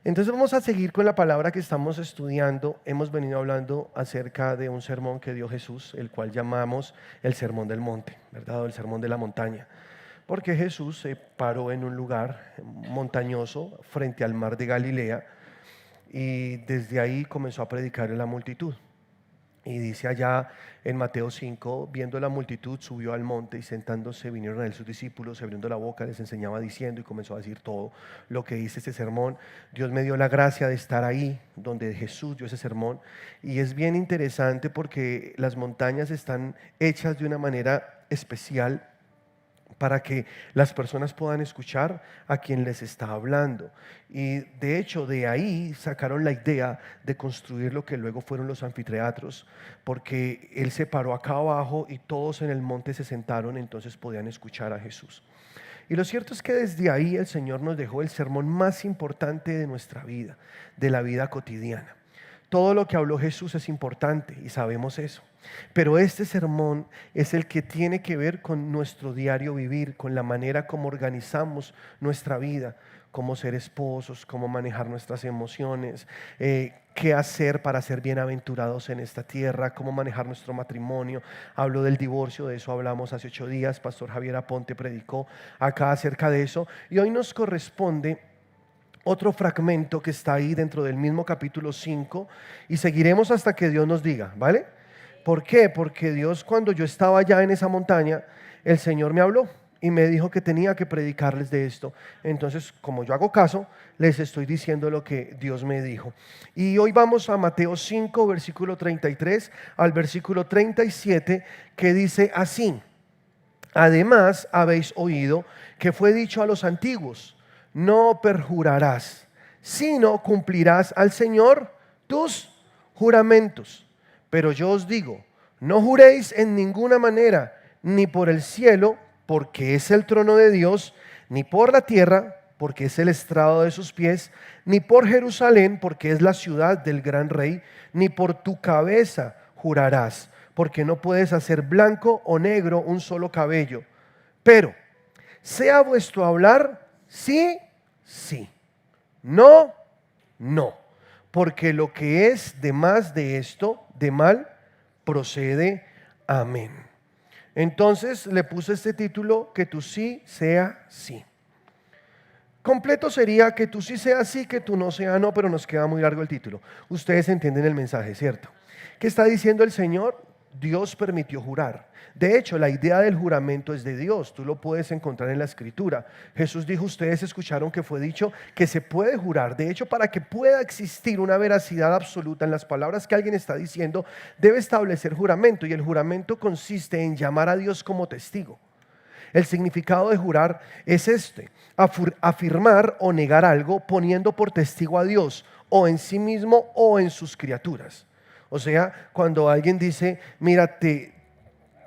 Entonces vamos a seguir con la palabra que estamos estudiando. Hemos venido hablando acerca de un sermón que dio Jesús, el cual llamamos el Sermón del Monte, ¿verdad? O el Sermón de la Montaña. Porque Jesús se paró en un lugar montañoso frente al mar de Galilea y desde ahí comenzó a predicar a la multitud. Y dice allá en Mateo 5, viendo la multitud, subió al monte y sentándose vinieron a él sus discípulos, abriendo la boca, les enseñaba diciendo y comenzó a decir todo lo que dice este sermón. Dios me dio la gracia de estar ahí donde Jesús dio ese sermón. Y es bien interesante porque las montañas están hechas de una manera especial para que las personas puedan escuchar a quien les está hablando. Y de hecho de ahí sacaron la idea de construir lo que luego fueron los anfiteatros, porque él se paró acá abajo y todos en el monte se sentaron, entonces podían escuchar a Jesús. Y lo cierto es que desde ahí el Señor nos dejó el sermón más importante de nuestra vida, de la vida cotidiana. Todo lo que habló Jesús es importante y sabemos eso. Pero este sermón es el que tiene que ver con nuestro diario vivir, con la manera como organizamos nuestra vida, cómo ser esposos, cómo manejar nuestras emociones, qué hacer para ser bienaventurados en esta tierra, cómo manejar nuestro matrimonio. Hablo del divorcio, de eso hablamos hace 8 días, Pastor Javier Aponte predicó acá acerca de eso. Y hoy nos corresponde otro fragmento que está ahí dentro del mismo capítulo 5 y seguiremos hasta que Dios nos diga, ¿vale? ¿Por qué? Porque Dios, cuando yo estaba allá en esa montaña, el Señor me habló y me dijo que tenía que predicarles de esto. Entonces, como yo hago caso, les estoy diciendo lo que Dios me dijo. Y hoy vamos a Mateo 5, versículo 33 al versículo 37, que dice así: además habéis oído que fue dicho a los antiguos: no perjurarás, sino cumplirás al Señor tus juramentos. Pero yo os digo, no juréis en ninguna manera, ni por el cielo, porque es el trono de Dios, ni por la tierra, porque es el estrado de sus pies, ni por Jerusalén, porque es la ciudad del gran rey, ni por tu cabeza jurarás, porque no puedes hacer blanco o negro un solo cabello. Pero sea vuestro hablar sí, sí, no, no, porque lo que es de más de esto, de mal, procede. Amén. Entonces le puse este título: que tu sí sea sí. Completo sería que tú sí sea sí, que tú no sea no, pero nos queda muy largo el título. Ustedes entienden el mensaje, ¿cierto? ¿Qué está diciendo el Señor? Dios permitió jurar. De hecho, la idea del juramento es de Dios. Tú lo puedes encontrar en la Escritura. Jesús dijo: ustedes escucharon que fue dicho que se puede jurar. De hecho, para que pueda existir una veracidad absoluta en las palabras que alguien está diciendo, debe establecer juramento. Y el juramento consiste en llamar a Dios como testigo. El significado de jurar es este: afirmar o negar algo poniendo por testigo a Dios, o en sí mismo o en sus criaturas. O sea, cuando alguien dice: mira, te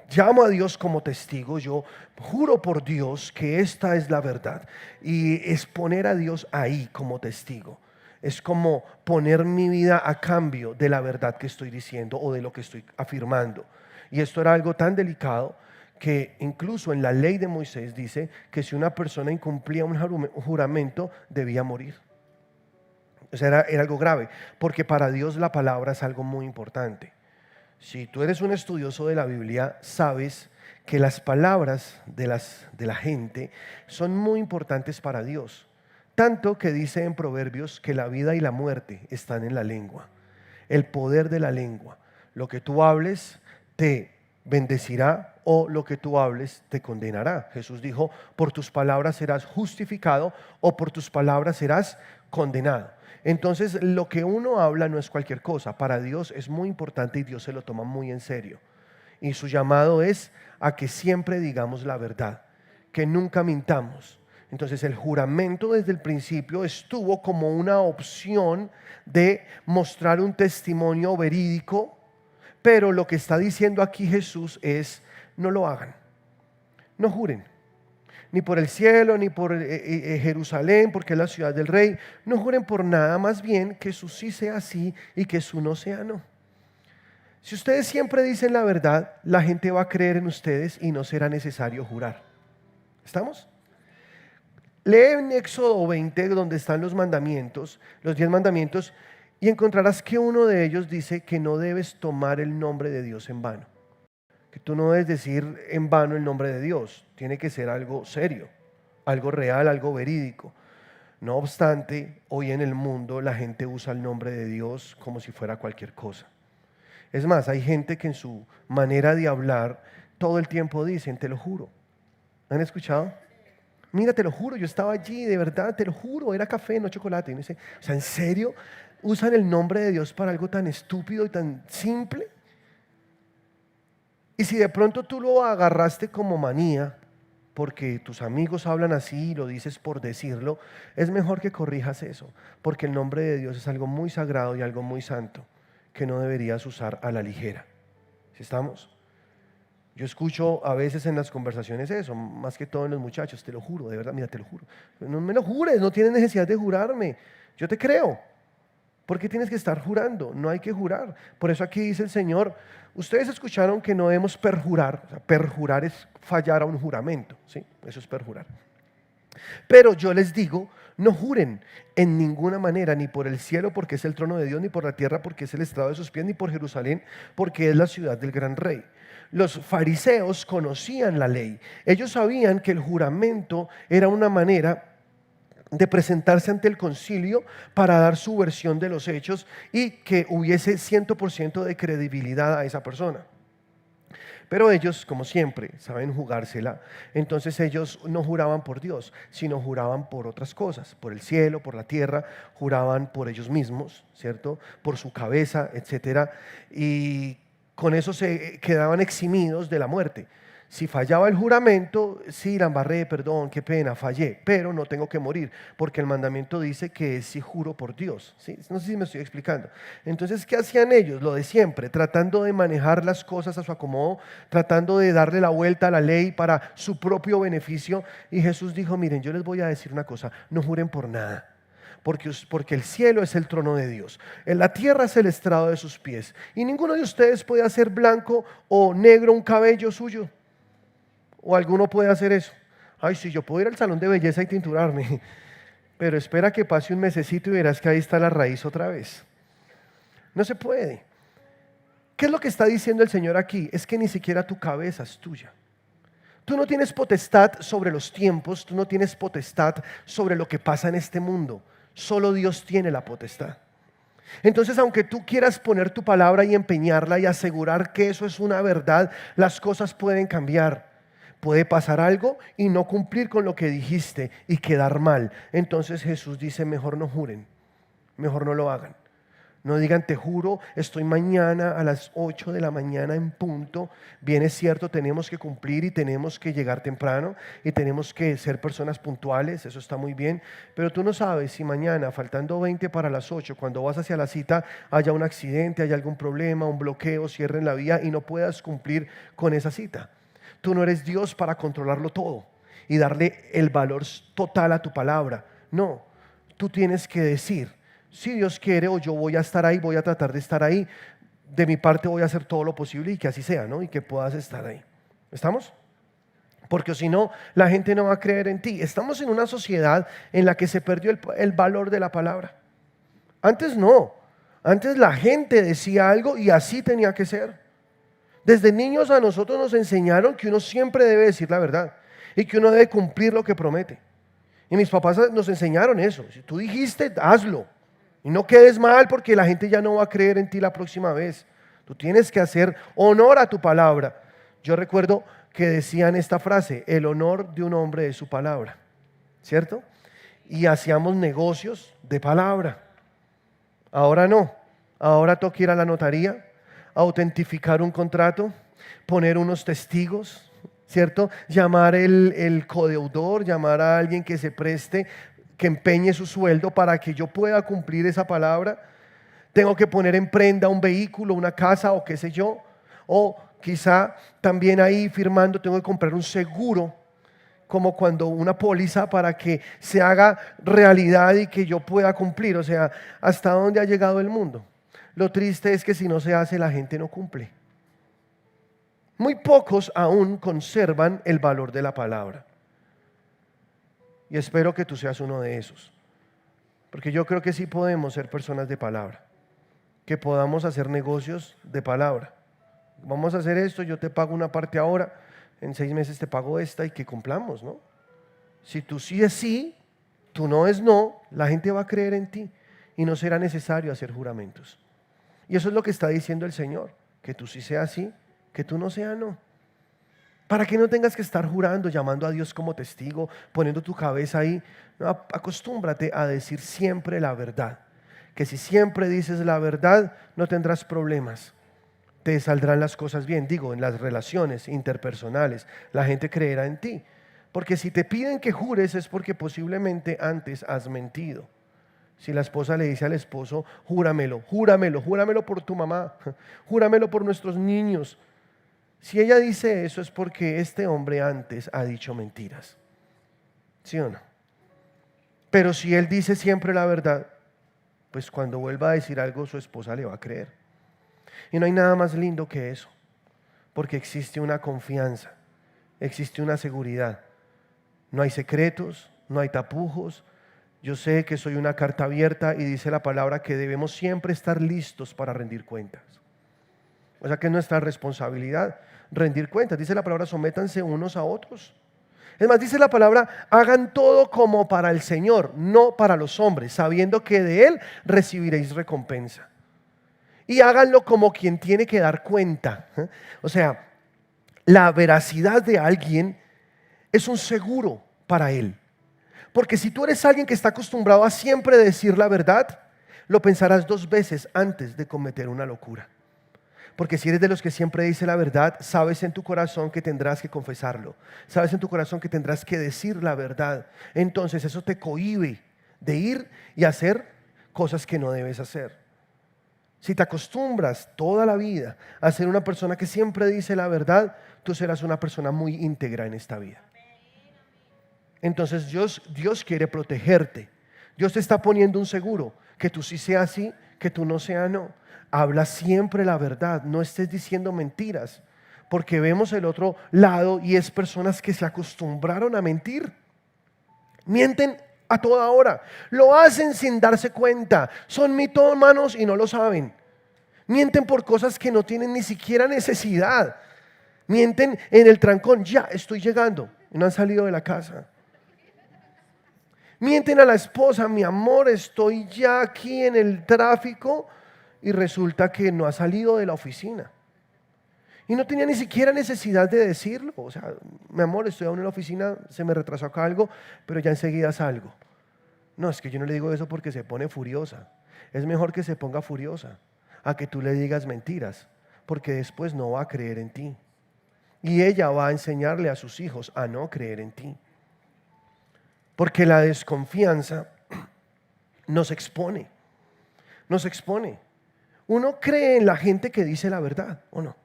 llamo a Dios como testigo, yo juro por Dios que esta es la verdad. Y es poner a Dios ahí como testigo. Es como poner mi vida a cambio de la verdad que estoy diciendo o de lo que estoy afirmando. Y esto era algo tan delicado que incluso en la ley de Moisés dice que si una persona incumplía un juramento, debía morir. O sea, era algo grave, porque para Dios la palabra es algo muy importante. Si tú eres un estudioso de la Biblia, sabes que las palabras de la gente son muy importantes para Dios. Tanto que dice en Proverbios que la vida y la muerte están en la lengua. El poder de la lengua. Lo que tú hables te bendecirá, o lo que tú hables te condenará. Jesús dijo: por tus palabras serás justificado, o por tus palabras serás condenado. Entonces, lo que uno habla no es cualquier cosa. Para Dios es muy importante y Dios se lo toma muy en serio. Y su llamado es a que siempre digamos la verdad, que nunca mintamos. Entonces, el juramento desde el principio estuvo como una opción de mostrar un testimonio verídico. Pero lo que está diciendo aquí Jesús es: no lo hagan, no juren, ni por el cielo, ni por Jerusalén, porque es la ciudad del rey. No juren por nada, más bien que su sí sea sí y que su no sea no. Si ustedes siempre dicen la verdad, la gente va a creer en ustedes y no será necesario jurar. ¿Estamos? Lee en Éxodo 20, donde están los mandamientos, los 10 mandamientos, y encontrarás que uno de ellos dice que no debes tomar el nombre de Dios en vano. Que tú no debes decir en vano el nombre de Dios. Tiene que ser algo serio, algo real, algo verídico. No obstante, hoy en el mundo la gente usa el nombre de Dios como si fuera cualquier cosa. Es más, hay gente que en su manera de hablar todo el tiempo dicen, te lo juro. ¿Han escuchado? Mira, te lo juro, yo estaba allí, de verdad, te lo juro, era café, no chocolate. Y uno dice, o sea, ¿en serio usan el nombre de Dios para algo tan estúpido y tan simple? Y si de pronto tú lo agarraste como manía, porque tus amigos hablan así y lo dices por decirlo, es mejor que corrijas eso, porque el nombre de Dios es algo muy sagrado y algo muy santo que no deberías usar a la ligera. ¿Sí estamos? Yo escucho a veces en las conversaciones eso, más que todo en los muchachos, te lo juro, de verdad, mira, te lo juro. No me lo jures, no tienes necesidad de jurarme, yo te creo. ¿Por qué tienes que estar jurando? No hay que jurar. Por eso aquí dice el Señor, ustedes escucharon que no debemos perjurar. O sea, perjurar es fallar a un juramento, ¿sí? Eso es perjurar. Pero yo les digo, no juren en ninguna manera, ni por el cielo porque es el trono de Dios, ni por la tierra porque es el estrado de sus pies, ni por Jerusalén porque es la ciudad del gran rey. Los fariseos conocían la ley. Ellos sabían que el juramento era una manera de presentarse ante el concilio para dar su versión de los hechos y que hubiese 100% de credibilidad a esa persona. Pero ellos, como siempre, saben jugársela. Entonces ellos no juraban por Dios, sino juraban por otras cosas, por el cielo, por la tierra, juraban por ellos mismos, ¿cierto? Por su cabeza, etcétera. Y con eso se quedaban eximidos de la muerte. Si fallaba el juramento, sí, la embarré, perdón, qué pena, fallé, pero no tengo que morir, porque el mandamiento dice que sí juro por Dios, ¿sí? No sé si me estoy explicando. Entonces, ¿qué hacían ellos? Lo de siempre, tratando de manejar las cosas a su acomodo, tratando de darle la vuelta a la ley para su propio beneficio. Y Jesús dijo, miren, yo les voy a decir una cosa, no juren por nada. Porque el cielo es el trono de Dios, en la tierra es el estrado de sus pies, y ninguno de ustedes puede hacer blanco o negro un cabello suyo. O alguno puede hacer eso. Ay, sí, yo puedo ir al salón de belleza y tinturarme. Pero espera que pase un mesecito y verás que ahí está la raíz otra vez. No se puede. ¿Qué es lo que está diciendo el Señor aquí? Es que ni siquiera tu cabeza es tuya. Tú no tienes potestad sobre los tiempos, tú no tienes potestad sobre lo que pasa en este mundo. Solo Dios tiene la potestad. Entonces, aunque tú quieras poner tu palabra y empeñarla y asegurar que eso es una verdad, las cosas pueden cambiar. Puede pasar algo y no cumplir con lo que dijiste y quedar mal. Entonces Jesús dice, mejor no juren, mejor no lo hagan. No digan, te juro, estoy mañana a las 8 de la mañana en punto. Bien es cierto, tenemos que cumplir y tenemos que llegar temprano y tenemos que ser personas puntuales, eso está muy bien. Pero tú no sabes si mañana, faltando 20 para las 8, cuando vas hacia la cita, haya un accidente, haya algún problema, un bloqueo, cierren la vía y no puedas cumplir con esa cita. Tú no eres Dios para controlarlo todo y darle el valor total a tu palabra. No, tú tienes que decir, si Dios quiere o yo voy a estar ahí, voy a tratar de estar ahí. De mi parte voy a hacer todo lo posible y que así sea, ¿no? Y que puedas estar ahí. ¿Estamos? Porque si no, la gente no va a creer en ti. Estamos en una sociedad en la que se perdió el valor de la palabra. Antes no. Antes la gente decía algo y así tenía que ser. Desde niños a nosotros nos enseñaron que uno siempre debe decir la verdad y que uno debe cumplir lo que promete. Y mis papás nos enseñaron eso. Si tú dijiste, hazlo. Y no quedes mal porque la gente ya no va a creer en ti la próxima vez. Tú tienes que hacer honor a tu palabra. Yo recuerdo que decían esta frase, el honor de un hombre es su palabra. ¿Cierto? Y hacíamos negocios de palabra. Ahora no. Ahora toca ir a la notaría, autentificar un contrato, poner unos testigos, ¿cierto? Llamar el codeudor, llamar a alguien que se preste, que empeñe su sueldo para que yo pueda cumplir esa palabra. Tengo que poner en prenda un vehículo, una casa o qué sé yo. O quizá también ahí firmando tengo que comprar un seguro, como cuando una póliza para que se haga realidad y que yo pueda cumplir. O sea, ¿hasta dónde ha llegado el mundo? Lo triste es que si no se hace, la gente no cumple. Muy pocos aún conservan el valor de la palabra. Y espero que tú seas uno de esos. Porque yo creo que sí podemos ser personas de palabra, que podamos hacer negocios de palabra. Vamos a hacer esto, yo te pago una parte ahora, en 6 meses te pago esta y que cumplamos, ¿no? Si tú sí es sí, tú no es no, la gente va a creer en ti y no será necesario hacer juramentos. Y eso es lo que está diciendo el Señor, que tú sí seas sí, que tú no seas no. Para que no tengas que estar jurando, llamando a Dios como testigo, poniendo tu cabeza ahí. No, acostúmbrate a decir siempre la verdad. Que si siempre dices la verdad, no tendrás problemas. Te saldrán las cosas bien. Digo, en las relaciones interpersonales, la gente creerá en ti. Porque si te piden que jures es porque posiblemente antes has mentido. Si la esposa le dice al esposo, júramelo, júramelo, júramelo por tu mamá, júramelo por nuestros niños. Si ella dice eso es porque este hombre antes ha dicho mentiras. ¿Sí o no? Pero si él dice siempre la verdad, pues cuando vuelva a decir algo su esposa le va a creer. Y no hay nada más lindo que eso, porque existe una confianza, existe una seguridad. No hay secretos, no hay tapujos. Yo sé que soy una carta abierta y dice la palabra que debemos siempre estar listos para rendir cuentas. O sea que es nuestra responsabilidad rendir cuentas. Dice la palabra, sométanse unos a otros. Es más, dice la palabra, hagan todo como para el Señor, no para los hombres, sabiendo que de Él recibiréis recompensa. Y háganlo como quien tiene que dar cuenta. O sea, la veracidad de alguien es un seguro para él. Porque si tú eres alguien que está acostumbrado a siempre decir la verdad, lo pensarás 2 veces antes de cometer una locura. Porque si eres de los que siempre dice la verdad, sabes en tu corazón que tendrás que confesarlo. Sabes en tu corazón que tendrás que decir la verdad. Entonces eso te cohíbe de ir y hacer cosas que no debes hacer. Si te acostumbras toda la vida a ser una persona que siempre dice la verdad, tú serás una persona muy íntegra en esta vida. Entonces Dios quiere protegerte. Dios te está poniendo un seguro, que tú sí seas sí, que tú no seas no. Habla siempre la verdad, no estés diciendo mentiras, porque vemos el otro lado y es personas que se acostumbraron a mentir. Mienten a toda hora, lo hacen sin darse cuenta, son mitómanos y no lo saben. Mienten por cosas que no tienen ni siquiera necesidad. Mienten en el trancón, ya estoy llegando, y no han salido de la casa. Mienten a la esposa, mi amor, estoy ya aquí en el tráfico, y resulta que no ha salido de la oficina. Y no tenía ni siquiera necesidad de decirlo. O sea, mi amor, estoy aún en la oficina, se me retrasó acá algo, pero ya enseguida salgo. No, es que yo no le digo eso porque se pone furiosa. Es mejor que se ponga furiosa a que tú le digas mentiras, porque después no va a creer en ti. Y ella va a enseñarle a sus hijos a no creer en ti. Porque la desconfianza nos expone. Nos expone. Uno cree en la gente que dice la verdad, ¿o no?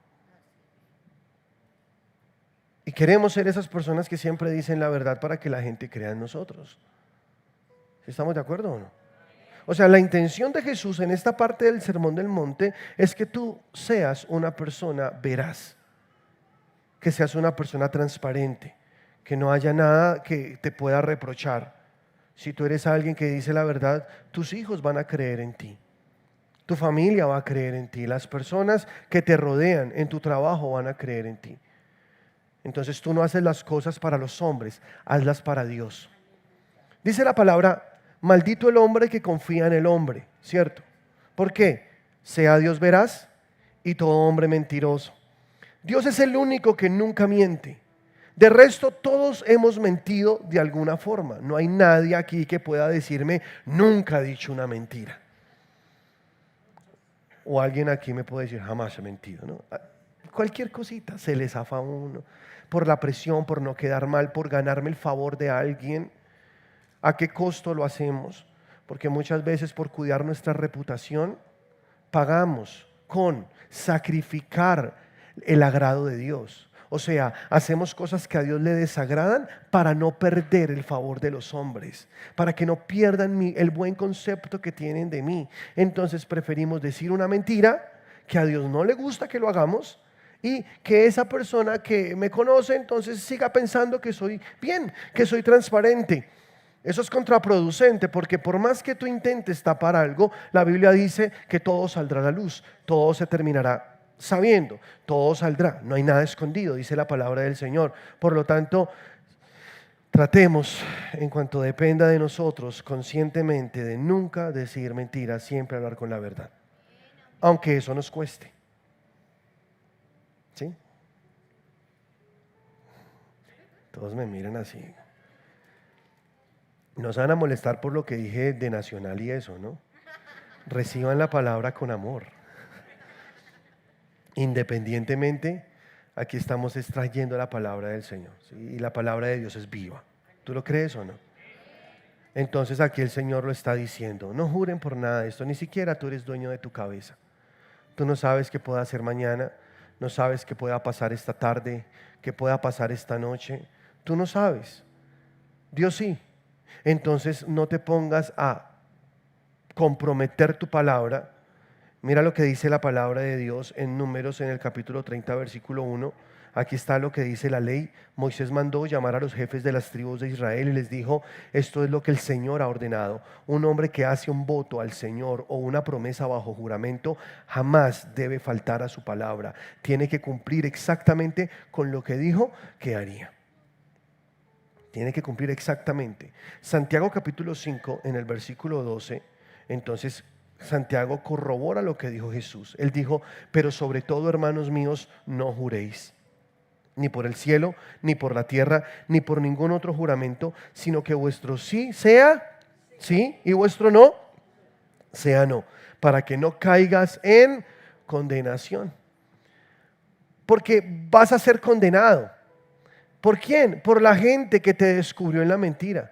Y queremos ser esas personas que siempre dicen la verdad para que la gente crea en nosotros. ¿Estamos de acuerdo o no? O sea, la intención de Jesús en esta parte del Sermón del Monte es que tú seas una persona veraz, que seas una persona transparente, que no haya nada que te pueda reprochar. Si tú eres alguien que dice la verdad, tus hijos van a creer en ti. Tu familia va a creer en ti. Las personas que te rodean en tu trabajo van a creer en ti. Entonces tú no haces las cosas para los hombres, hazlas para Dios. Dice la palabra, maldito el hombre que confía en el hombre, ¿cierto? ¿Por qué? Sea Dios veraz y todo hombre mentiroso. Dios es el único que nunca miente. De resto, todos hemos mentido de alguna forma. No hay nadie aquí que pueda decirme, nunca he dicho una mentira. O alguien aquí me puede decir, jamás he mentido, ¿no? Cualquier cosita se le zafa a uno. Por la presión, por no quedar mal, por ganarme el favor de alguien. ¿A qué costo lo hacemos? Porque muchas veces por cuidar nuestra reputación, pagamos con sacrificar el agrado de Dios. O sea, hacemos cosas que a Dios le desagradan para no perder el favor de los hombres, para que no pierdan el buen concepto que tienen de mí. Entonces preferimos decir una mentira que a Dios no le gusta que lo hagamos y que esa persona que me conoce entonces siga pensando que soy bien, que soy transparente. Eso es contraproducente porque por más que tú intentes tapar algo, la Biblia dice que todo saldrá a la luz, todo se terminará sabiendo, todo saldrá, no hay nada escondido, dice la palabra del Señor. Por lo tanto, tratemos, en cuanto dependa de nosotros, conscientemente de nunca decir mentiras, siempre hablar con la verdad, aunque eso nos cueste. ¿Sí? Todos me miran así. No se van a molestar por lo que dije de Nacional y eso, ¿no? Reciban la palabra con amor. Independientemente, aquí estamos extrayendo la palabra del Señor, ¿sí? Y la palabra de Dios es viva. ¿Tú lo crees o no? Entonces aquí el Señor lo está diciendo. No juren por nada de esto, ni siquiera tú eres dueño de tu cabeza. Tú no sabes qué pueda hacer mañana, no sabes qué pueda pasar esta tarde, qué pueda pasar esta noche. Tú no sabes. Dios sí. Entonces no te pongas a comprometer tu palabra. Mira lo que dice la palabra de Dios en Números, en el capítulo 30, versículo 1. Aquí está lo que dice la ley. Moisés mandó llamar a los jefes de las tribus de Israel y les dijo: esto es lo que el Señor ha ordenado. Un hombre que hace un voto al Señor o una promesa bajo juramento jamás debe faltar a su palabra. Tiene que cumplir exactamente con lo que dijo que haría. Tiene que cumplir exactamente. Santiago capítulo 5, en el versículo 12, entonces Santiago corrobora lo que dijo Jesús. Él dijo: pero sobre todo, hermanos míos, no juréis, ni por el cielo, ni por la tierra, ni por ningún otro juramento, sino que vuestro sí sea sí y vuestro no sea no, para que no caigas en condenación. Porque vas a ser condenado. ¿Por quién? Por la gente que te descubrió en la mentira.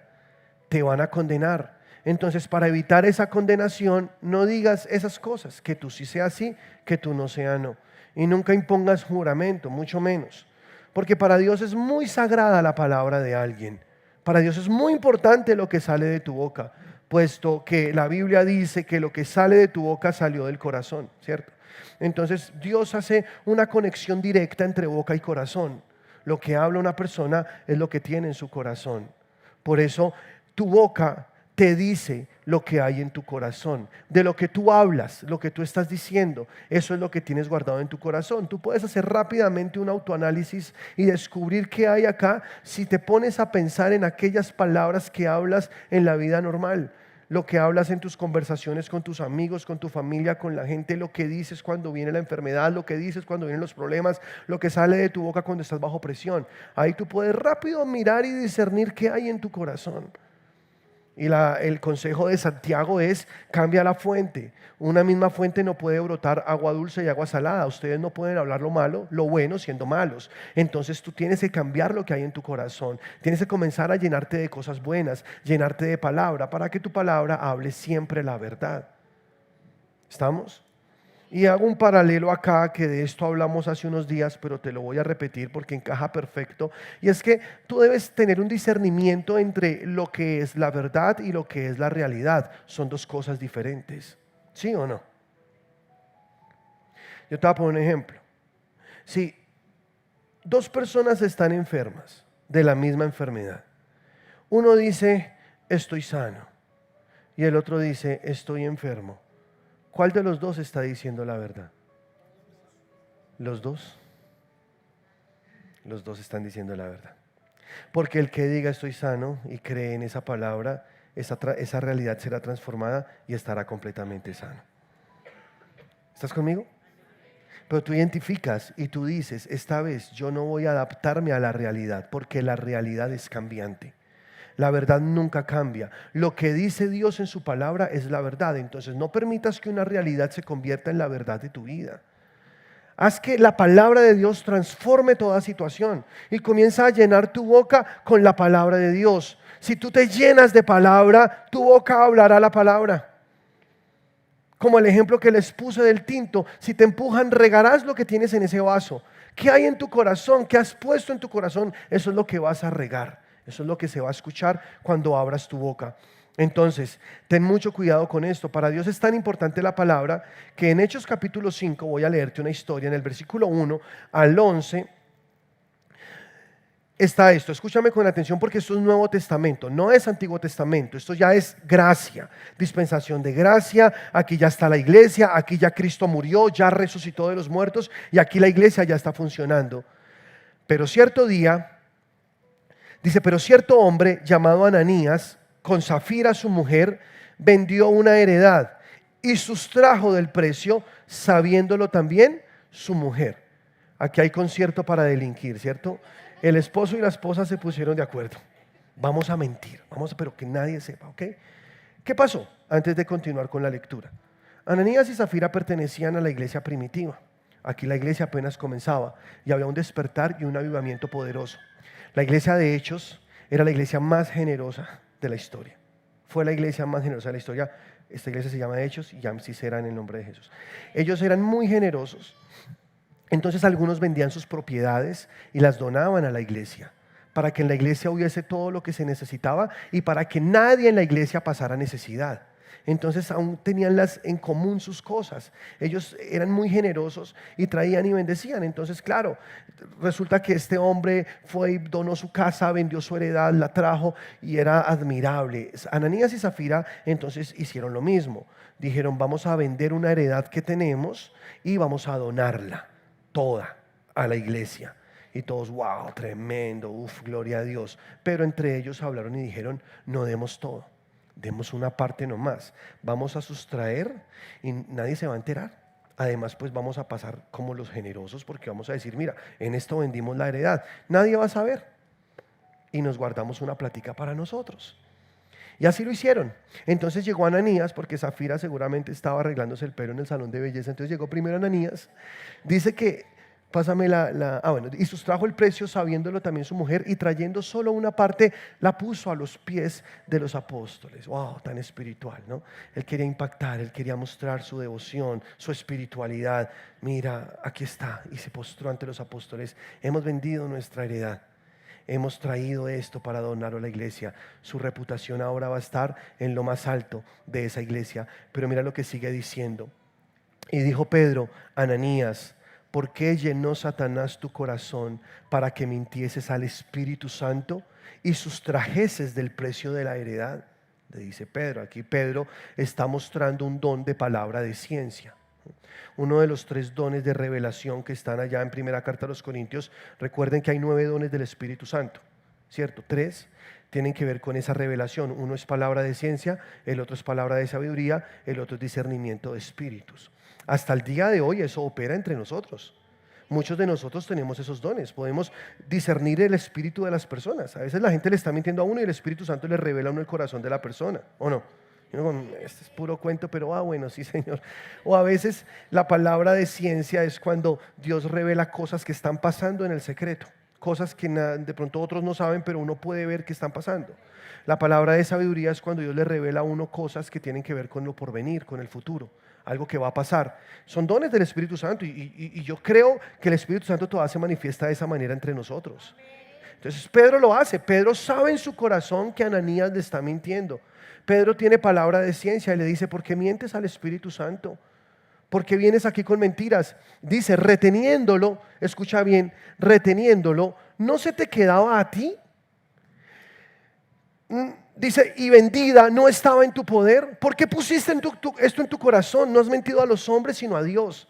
Te van a condenar. Entonces, para evitar esa condenación, no digas esas cosas, que tú sí seas sí, que tú no seas no. Y nunca impongas juramento, mucho menos. Porque para Dios es muy sagrada la palabra de alguien. Para Dios es muy importante lo que sale de tu boca, puesto que la Biblia dice que lo que sale de tu boca salió del corazón, ¿cierto? Entonces, Dios hace una conexión directa entre boca y corazón. Lo que habla una persona es lo que tiene en su corazón. Por eso tu boca te dice lo que hay en tu corazón. De lo que tú hablas, lo que tú estás diciendo, eso es lo que tienes guardado en tu corazón. Tú puedes hacer rápidamente un autoanálisis y descubrir qué hay acá si te pones a pensar en aquellas palabras que hablas en la vida normal. Lo que hablas en tus conversaciones con tus amigos, con tu familia, con la gente, lo que dices cuando viene la enfermedad, lo que dices cuando vienen los problemas, lo que sale de tu boca cuando estás bajo presión. Ahí tú puedes rápido mirar y discernir qué hay en tu corazón. Y el consejo de Santiago es: cambia la fuente. Una misma fuente no puede brotar agua dulce y agua salada. Ustedes no pueden hablar lo malo, lo bueno siendo malos. Entonces tú tienes que cambiar lo que hay en tu corazón. Tienes que comenzar a llenarte de cosas buenas, llenarte de palabra, para que tu palabra hable siempre la verdad. ¿Estamos? Y hago un paralelo acá, que de esto hablamos hace unos días, pero te lo voy a repetir porque encaja perfecto. Y es que tú debes tener un discernimiento entre lo que es la verdad y lo que es la realidad. Son dos cosas diferentes. ¿Sí o no? Yo te voy a poner un ejemplo. Si dos personas están enfermas de la misma enfermedad, uno dice: estoy sano, y el otro dice: estoy enfermo. ¿Cuál de los dos está diciendo la verdad? Los dos. Los dos están diciendo la verdad. Porque el que diga estoy sano y cree en esa palabra, esa realidad será transformada y estará completamente sano. ¿Estás conmigo? Pero tú identificas y tú dices: esta vez yo no voy a adaptarme a la realidad, porque la realidad es cambiante. La verdad nunca cambia. Lo que dice Dios en su palabra es la verdad. Entonces no permitas que una realidad se convierta en la verdad de tu vida. Haz que la palabra de Dios transforme toda situación y comienza a llenar tu boca con la palabra de Dios. Si tú te llenas de palabra, tu boca hablará la palabra. Como el ejemplo que les puse del tinto: si te empujan, regarás lo que tienes en ese vaso. ¿Qué hay en tu corazón? ¿Qué has puesto en tu corazón? Eso es lo que vas a regar. Eso es lo que se va a escuchar cuando abras tu boca. Entonces, ten mucho cuidado con esto. Para Dios es tan importante la palabra que en Hechos capítulo 5 voy a leerte una historia en el versículo 1 al 11. está esto. Escúchame con atención porque esto es Nuevo Testamento, no es Antiguo Testamento. Esto ya es gracia, dispensación de gracia. Aquí ya está la iglesia, aquí ya Cristo murió, ya resucitó de los muertos y aquí la iglesia ya está funcionando. Pero cierto día, dice, pero cierto hombre llamado Ananías, con Safira su mujer, vendió una heredad y sustrajo del precio, sabiéndolo también su mujer. Aquí hay concierto para delinquir, ¿cierto? El esposo y la esposa se pusieron de acuerdo. Vamos a mentir, pero que nadie sepa, ¿ok? ¿Qué pasó? Antes de continuar con la lectura. Ananías y Zafira pertenecían a la iglesia primitiva. Aquí la iglesia apenas comenzaba y había un despertar y un avivamiento poderoso. La iglesia de Hechos era la iglesia más generosa de la historia. Fue la iglesia más generosa de la historia. Esta iglesia se llama Hechos y ya sí será en el nombre de Jesús. Ellos eran muy generosos. Entonces algunos vendían sus propiedades y las donaban a la iglesia, para que en la iglesia hubiese todo lo que se necesitaba y para que nadie en la iglesia pasara necesidad. Entonces aún tenían en común sus cosas. Ellos eran muy generosos y traían y bendecían. Entonces, claro, resulta que este hombre fue y donó su casa, vendió su heredad, la trajo y era admirable. Ananías y Zafira entonces hicieron lo mismo. Dijeron, vamos a vender una heredad que tenemos y vamos a donarla toda a la iglesia. Y todos, wow, tremendo, gloria a Dios. Pero entre ellos hablaron y dijeron, no demos todo, demos una parte nomás. Vamos a sustraer y nadie se va a enterar. Además, pues vamos a pasar como los generosos, porque vamos a decir, mira, en esto vendimos la heredad. Nadie va a saber. Y nos guardamos una plática para nosotros. Y así lo hicieron. Entonces llegó Ananías, porque Zafira seguramente estaba arreglándose el pelo en el salón de belleza. Entonces llegó primero Ananías. Dice que, pásame y sustrajo el precio, sabiéndolo también su mujer, y trayendo solo una parte, la puso a los pies de los apóstoles. Wow, tan espiritual, ¿no? Él quería impactar, él quería mostrar su devoción, su espiritualidad. Mira, aquí está. Y se postró ante los apóstoles. Hemos vendido nuestra heredad. Hemos traído esto para donar a la iglesia. Su reputación ahora va a estar en lo más alto de esa iglesia. Pero mira lo que sigue diciendo. Y dijo Pedro, Ananías, ¿por qué llenó Satanás tu corazón para que mintieses al Espíritu Santo y sustrajeses del precio de la heredad? Le dice Pedro. Aquí Pedro está mostrando un don de palabra de ciencia. Uno de los 3 dones de revelación que están allá en primera carta a los Corintios. Recuerden que hay 9 dones del Espíritu Santo, ¿cierto? 3 tienen que ver con esa revelación. Uno es palabra de ciencia, el otro es palabra de sabiduría, el otro es discernimiento de espíritus. Hasta el día de hoy eso opera entre nosotros. Muchos de nosotros tenemos esos dones. Podemos discernir el espíritu de las personas. A veces la gente le está mintiendo a uno y el Espíritu Santo le revela a uno el corazón de la persona, ¿o no? Este es puro cuento, pero bueno, sí, Señor. O a veces la palabra de ciencia es cuando Dios revela cosas que están pasando en el secreto, cosas que de pronto otros no saben, pero uno puede ver que están pasando. La palabra de sabiduría es cuando Dios le revela a uno cosas que tienen que ver con lo porvenir, con el futuro, algo que va a pasar. Son dones del Espíritu Santo y yo creo que el Espíritu Santo todavía se manifiesta de esa manera entre nosotros. Entonces Pedro lo hace. Pedro sabe en su corazón que Ananías le está mintiendo. Pedro tiene palabra de ciencia y le dice, ¿por qué mientes al Espíritu Santo? ¿Por qué vienes aquí con mentiras? Dice, reteniéndolo, escucha bien, reteniéndolo, ¿no se te quedaba a ti? Dice, y vendida, ¿no estaba en tu poder? ¿Por qué pusiste esto en tu corazón? No has mentido a los hombres, sino a Dios.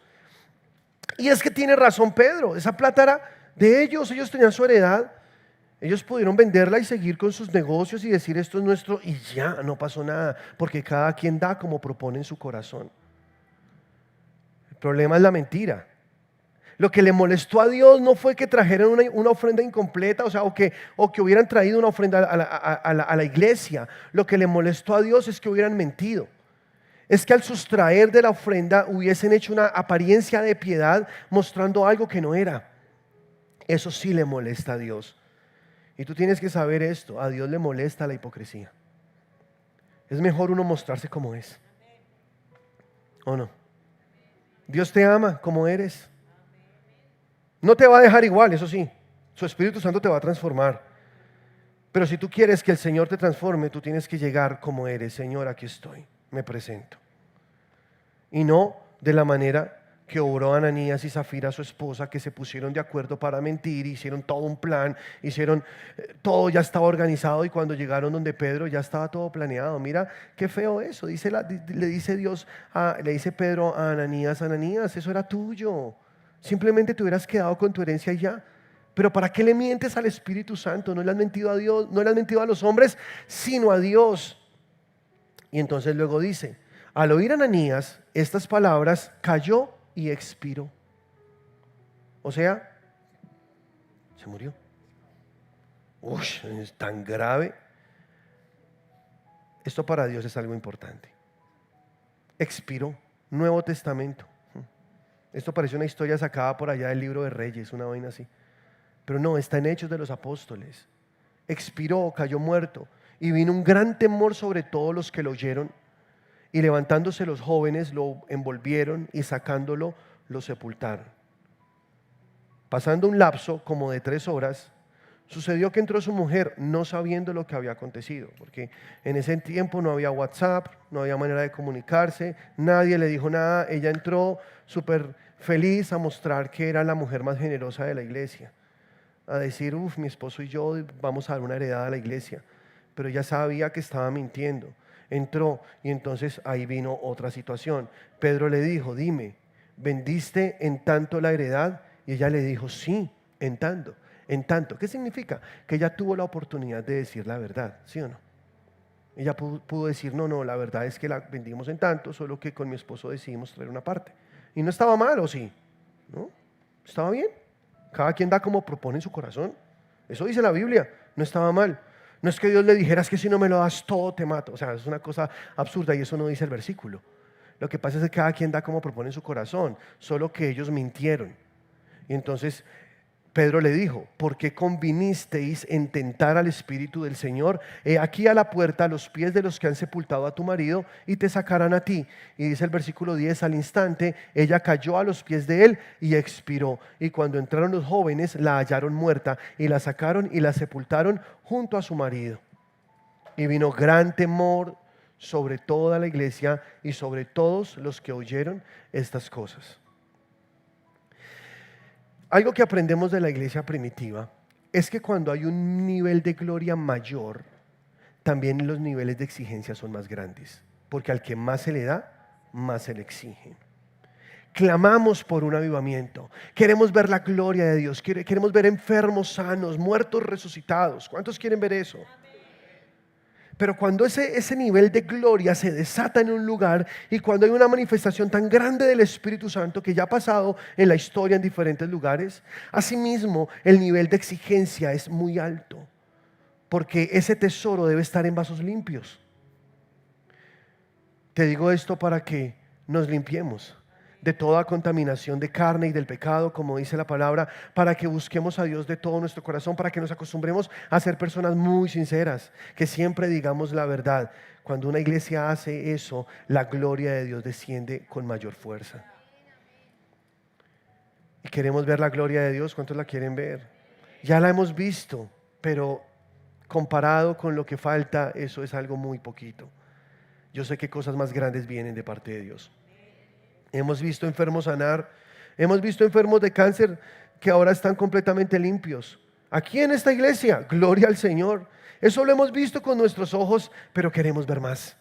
Y es que tiene razón Pedro, esa plata era de ellos tenían su heredad. Ellos pudieron venderla y seguir con sus negocios y decir esto es nuestro y ya, no pasó nada, porque cada quien da como propone en su corazón. El problema es la mentira. Lo que le molestó a Dios no fue que trajeran una ofrenda incompleta, o que hubieran traído una ofrenda a la iglesia. Lo que le molestó a Dios es que hubieran mentido. Es que al sustraer de la ofrenda hubiesen hecho una apariencia de piedad mostrando algo que no era. Eso sí le molesta a Dios. Y tú tienes que saber esto, a Dios le molesta la hipocresía. Es mejor uno mostrarse como es. ¿O no? Dios te ama como eres. No te va a dejar igual, eso sí. Su Espíritu Santo te va a transformar. Pero si tú quieres que el Señor te transforme, tú tienes que llegar como eres. Señor, aquí estoy, me presento. Y no de la manera que obró Ananías y Zafira, su esposa, que se pusieron de acuerdo para mentir, hicieron todo un plan, hicieron todo, ya estaba organizado, y cuando llegaron donde Pedro ya estaba todo planeado. Mira qué feo eso. Le dice Dios, le dice Pedro a Ananías: Ananías, eso era tuyo, simplemente te hubieras quedado con tu herencia y ya. Pero ¿para qué le mientes al Espíritu Santo? No le has mentido a Dios, no le has mentido a los hombres, sino a Dios. Y entonces luego dice: al oír Ananías estas palabras, cayó y expiró. O sea, se murió. Uy, es tan grave. Esto para Dios es algo importante. Expiró. Nuevo Testamento. Esto parece una historia sacada por allá del libro de Reyes, una vaina así. Pero no, está en Hechos de los Apóstoles. Expiró, cayó muerto. Y vino un gran temor sobre todos los que lo oyeron. Y levantándose los jóvenes, lo envolvieron y sacándolo, lo sepultaron. Pasando un lapso como de 3 horas, sucedió que entró su mujer, no sabiendo lo que había acontecido, porque en ese tiempo no había WhatsApp, no había manera de comunicarse, nadie le dijo nada. Ella entró súper feliz a mostrar que era la mujer más generosa de la iglesia, a decir: mi esposo y yo vamos a dar una heredad a la iglesia. Pero ella sabía que estaba mintiendo. Entró, y entonces ahí vino otra situación. Pedro le dijo: dime, ¿vendiste en tanto la heredad? Y ella le dijo: sí, en tanto. En tanto, ¿qué significa? Que ella tuvo la oportunidad de decir la verdad, ¿sí o no? Ella pudo decir: no, la verdad es que la vendimos en tanto, solo que con mi esposo decidimos traer una parte. Y no estaba mal, ¿o sí? ¿No? Estaba bien. Cada quien da como propone en su corazón. Eso dice la Biblia, no estaba mal. No es que Dios le dijera: es que si no me lo das todo te mato. O sea, es una cosa absurda, y eso no dice el versículo. Lo que pasa es que cada quien da como propone en su corazón, solo que ellos mintieron. Y entonces Pedro le dijo: ¿por qué convinisteis en tentar al Espíritu del Señor? He aquí a la puerta los pies de los que han sepultado a tu marido, y te sacarán a ti. Y dice el versículo 10: al instante ella cayó a los pies de él y expiró. Y cuando entraron los jóvenes, la hallaron muerta, y la sacaron y la sepultaron junto a su marido. Y vino gran temor sobre toda la iglesia y sobre todos los que oyeron estas cosas. Algo que aprendemos de la iglesia primitiva es que cuando hay un nivel de gloria mayor, también los niveles de exigencia son más grandes, porque al que más se le da, más se le exige. Clamamos por un avivamiento, queremos ver la gloria de Dios, queremos ver enfermos sanos, muertos resucitados. ¿Cuántos quieren ver eso? Pero cuando ese nivel de gloria se desata en un lugar, y cuando hay una manifestación tan grande del Espíritu Santo que ya ha pasado en la historia en diferentes lugares, asimismo el nivel de exigencia es muy alto, porque ese tesoro debe estar en vasos limpios. Te digo esto para que nos limpiemos de toda contaminación de carne y del pecado, como dice la palabra, para que busquemos a Dios de todo nuestro corazón, para que nos acostumbremos a ser personas muy sinceras, que siempre digamos la verdad. Cuando una iglesia hace eso, la gloria de Dios desciende con mayor fuerza. Y queremos ver la gloria de Dios. ¿Cuántos la quieren ver? Ya la hemos visto, pero comparado con lo que falta, eso es algo muy poquito. Yo sé que cosas más grandes vienen de parte de Dios. Hemos visto enfermos sanar, hemos visto enfermos de cáncer que ahora están completamente limpios. Aquí en esta iglesia, gloria al Señor. Eso lo hemos visto con nuestros ojos, pero queremos ver más,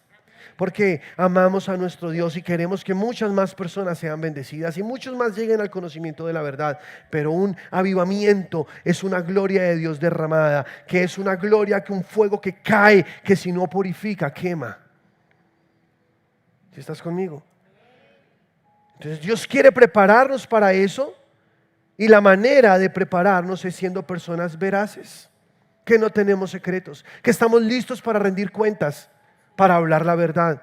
porque amamos a nuestro Dios y queremos que muchas más personas sean bendecidas y muchos más lleguen al conocimiento de la verdad. Pero un avivamiento es una gloria de Dios derramada, que es una gloria, que un fuego que cae, que si no purifica, quema. ¿Sí estás conmigo? Entonces Dios quiere prepararnos para eso, y la manera de prepararnos es siendo personas veraces, que no tenemos secretos, que estamos listos para rendir cuentas, para hablar la verdad.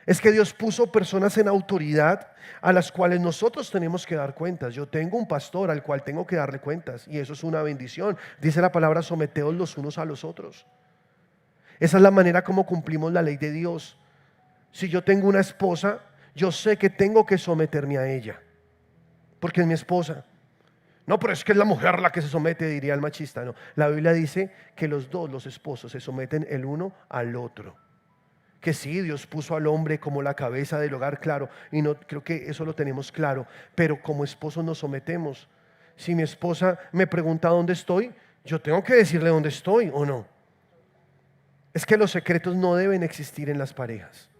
Es que Dios puso personas en autoridad a las cuales nosotros tenemos que dar cuentas. Yo tengo un pastor al cual tengo que darle cuentas, y eso es una bendición. Dice la palabra: someteos los unos a los otros. Esa es la manera como cumplimos la ley de Dios. Si yo tengo una esposa, yo sé que tengo que someterme a ella, porque es mi esposa. No, pero es que es la mujer la que se somete, diría el machista. No, la Biblia dice que los esposos, se someten el uno al otro. que sí, Dios puso al hombre como la cabeza del hogar, claro, y no creo que eso lo tenemos claro, pero como esposos nos sometemos. Si mi esposa me pregunta dónde estoy, yo tengo que decirle dónde estoy o no. Es que los secretos no deben existir en las parejas.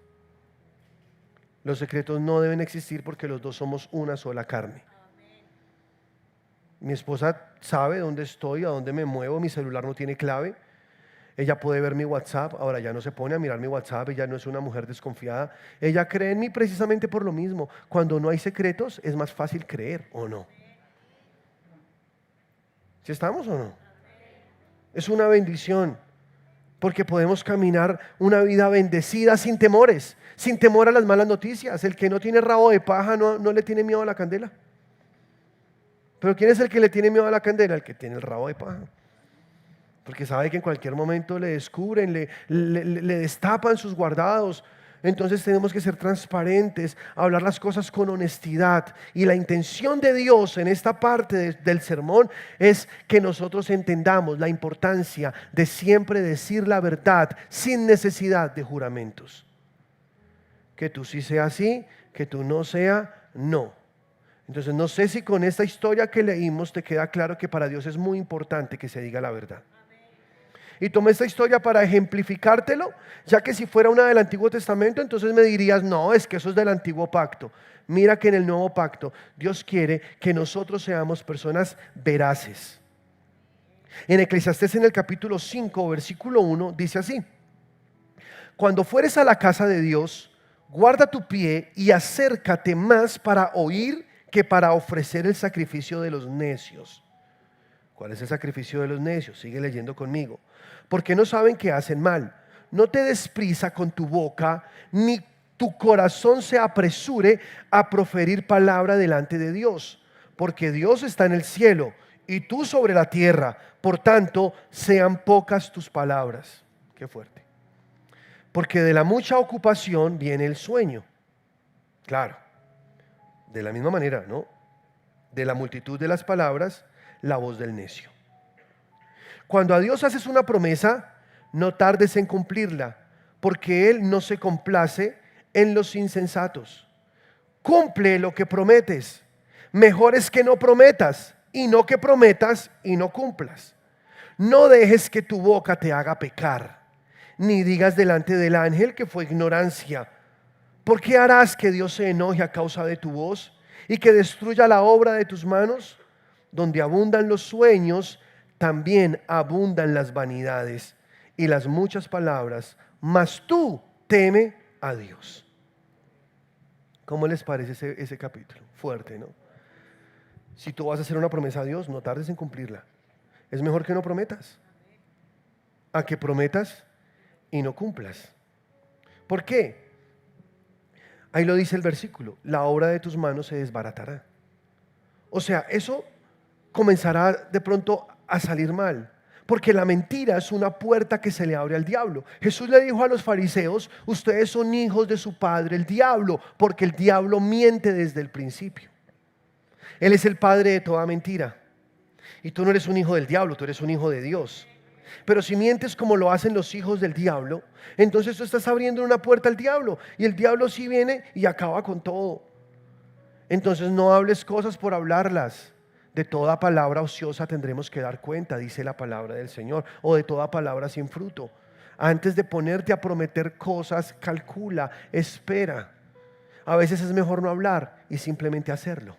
Los secretos no deben existir porque los dos somos una sola carne. Mi esposa sabe dónde estoy, a dónde me muevo, mi celular no tiene clave. Ella puede ver mi WhatsApp, ahora ya no se pone a mirar mi WhatsApp, ella no es una mujer desconfiada. Ella cree en mí precisamente por lo mismo. Cuando no hay secretos es más fácil creer, ¿o no? ¿Sí estamos o no? Es una bendición porque podemos caminar una vida bendecida sin temores, sin temor a las malas noticias. El que no tiene rabo de paja no le tiene miedo a la candela. Pero ¿quién es el que le tiene miedo a la candela? El que tiene el rabo de paja. Porque sabe que en cualquier momento le descubren, le destapan sus guardados. Entonces tenemos que ser transparentes, hablar las cosas con honestidad. Y la intención de Dios en esta parte del sermón es que nosotros entendamos la importancia de siempre decir la verdad sin necesidad de juramentos. Que tú sí sea sí, que tú no sea no. Entonces no sé si con esta historia que leímos te queda claro que para Dios es muy importante que se diga la verdad. Y tomé esta historia para ejemplificártelo, ya que si fuera una del Antiguo Testamento, entonces me dirías, no, es que eso es del Antiguo Pacto. Mira que en el Nuevo Pacto Dios quiere que nosotros seamos personas veraces. En Eclesiastés en el capítulo 5, versículo 1, dice así: cuando fueres a la casa de Dios, guarda tu pie y acércate más para oír que para ofrecer el sacrificio de los necios. ¿Cuál es el sacrificio de los necios? Sigue leyendo conmigo. Porque no saben que hacen mal. No te des prisa con tu boca, ni tu corazón se apresure a proferir palabra delante de Dios. Porque Dios está en el cielo y tú sobre la tierra. Por tanto, sean pocas tus palabras. Qué fuerte. Porque de la mucha ocupación viene el sueño. Claro, de la misma manera, ¿no? De la multitud de las palabras, la voz del necio. Cuando a Dios haces una promesa, no tardes en cumplirla, porque Él no se complace en los insensatos. Cumple lo que prometes. Mejor es que no prometas, y no que prometas y no cumplas. No dejes que tu boca te haga pecar, ni digas delante del ángel que fue ignorancia. ¿Por qué harás que Dios se enoje a causa de tu voz y que destruya la obra de tus manos? Donde abundan los sueños, también abundan las vanidades y las muchas palabras, mas tú teme a Dios. ¿Cómo les parece ese capítulo? Fuerte, ¿no? Si tú vas a hacer una promesa a Dios, no tardes en cumplirla. Es mejor que no prometas, a que prometas y no cumplas. ¿Por qué? Ahí lo dice el versículo: la obra de tus manos se desbaratará. O sea, eso comenzará de pronto a salir mal, porque la mentira es una puerta que se le abre al diablo. Jesús le dijo a los fariseos: ustedes son hijos de su padre el diablo, porque el diablo miente desde el principio. Él es el padre de toda mentira. Y tú no eres un hijo del diablo, tú eres un hijo de Dios. Pero si mientes como lo hacen los hijos del diablo, entonces tú estás abriendo una puerta al diablo, y el diablo sí viene y acaba con todo. Entonces no hables cosas por hablarlas. De toda palabra ociosa tendremos que dar cuenta, dice la palabra del Señor, o de toda palabra sin fruto. Antes de ponerte a prometer cosas, calcula, espera. A veces es mejor no hablar y simplemente hacerlo.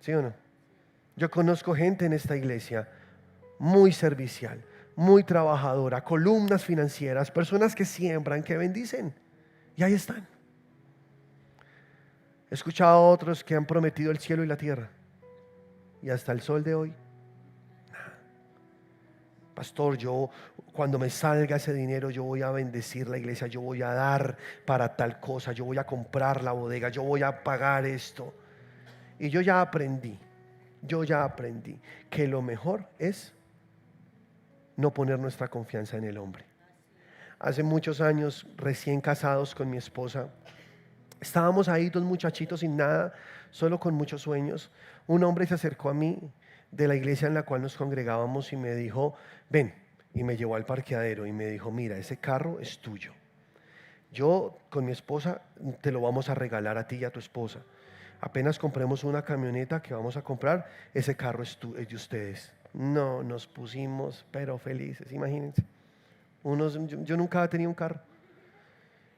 ¿Sí o no? Yo conozco gente en esta iglesia muy servicial, muy trabajadora, columnas financieras, personas que siembran, que bendicen, y ahí están. He escuchado a otros que han prometido el cielo y la tierra, y hasta el sol de hoy, pastor, yo cuando me salga ese dinero, yo voy a bendecir la iglesia, yo voy a dar para tal cosa, yo voy a comprar la bodega, yo voy a pagar esto. Y yo ya aprendí que lo mejor es no poner nuestra confianza en el hombre. Hace muchos años, recién casados con mi esposa, estábamos ahí dos muchachitos sin nada, solo con muchos sueños. Un hombre se acercó a mí de la iglesia en la cual nos congregábamos y me dijo: ven. y me llevó al parqueadero y me dijo, mira, ese carro es tuyo. Yo con mi esposa te lo vamos a regalar a ti y a tu esposa. Apenas compremos una camioneta que vamos a comprar, ese carro es de ustedes. No, nos pusimos pero felices, imagínense. Yo nunca había tenido un carro.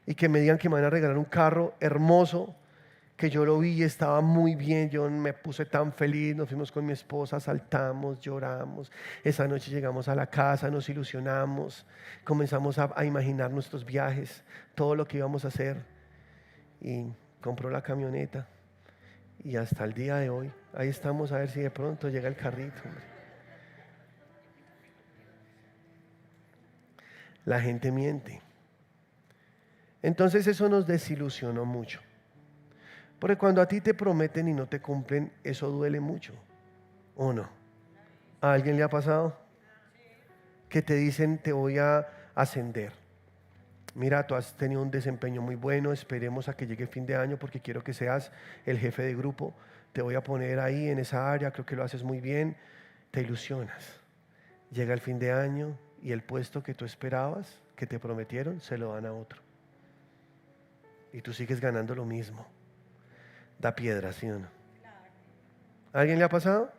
Y que me digan que me van a regalar un carro hermoso, que yo lo vi y estaba muy bien, yo me puse tan feliz, nos fuimos con mi esposa, saltamos, lloramos, esa noche llegamos a la casa, nos ilusionamos, comenzamos a imaginar nuestros viajes, todo lo que íbamos a hacer, y compró la camioneta, y hasta el día de hoy, ahí estamos a ver si de pronto llega el carrito. La gente miente. Entonces eso nos desilusionó mucho. Porque cuando a ti te prometen y no te cumplen, eso duele mucho, ¿o no? ¿A alguien le ha pasado? Que te dicen, te voy a ascender. Mira, tú has tenido un desempeño muy bueno, esperemos a que llegue fin de año porque quiero que seas el jefe de grupo. Te voy a poner ahí en esa área, creo que lo haces muy bien. Te ilusionas. Llega el fin de año y el puesto que tú esperabas, que te prometieron, se lo dan a otro. Y tú sigues ganando lo mismo. Da piedra, ¿sí o no? ¿A alguien le ha pasado?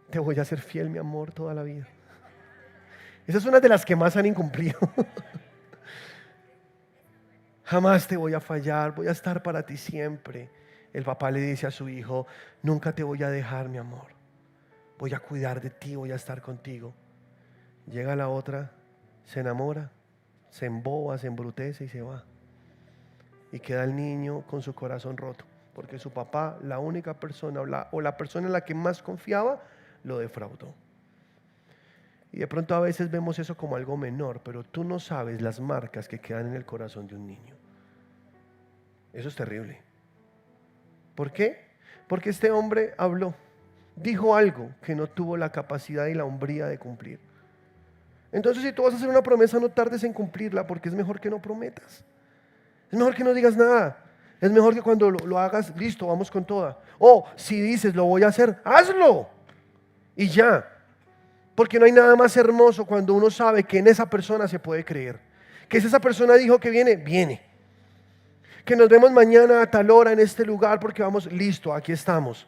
Te voy a ser fiel, mi amor, toda la vida. Esa es una de las que más han incumplido. Jamás te voy a fallar, voy a estar para ti siempre. El papá le dice a su hijo, nunca te voy a dejar, mi amor. Voy a cuidar de ti, voy a estar contigo. Llega la otra, se enamora, se emboba, se embrutece y se va. Y queda el niño con su corazón roto, porque su papá, la única persona o la persona en la que más confiaba, lo defraudó. Y de pronto a veces vemos eso como algo menor, pero tú no sabes las marcas que quedan en el corazón de un niño. Eso es terrible. ¿Por qué? Porque este hombre habló, dijo algo que no tuvo la capacidad y la hombría de cumplir. Entonces, si tú vas a hacer una promesa, no tardes en cumplirla, porque es mejor que no prometas. Es mejor que no digas nada. Es mejor que cuando lo hagas, listo, vamos con toda. O si dices, lo voy a hacer, hazlo. Y ya. Porque no hay nada más hermoso cuando uno sabe que en esa persona se puede creer. Que si esa persona dijo que viene, viene. Que nos vemos mañana a tal hora en este lugar porque vamos, listo, aquí estamos.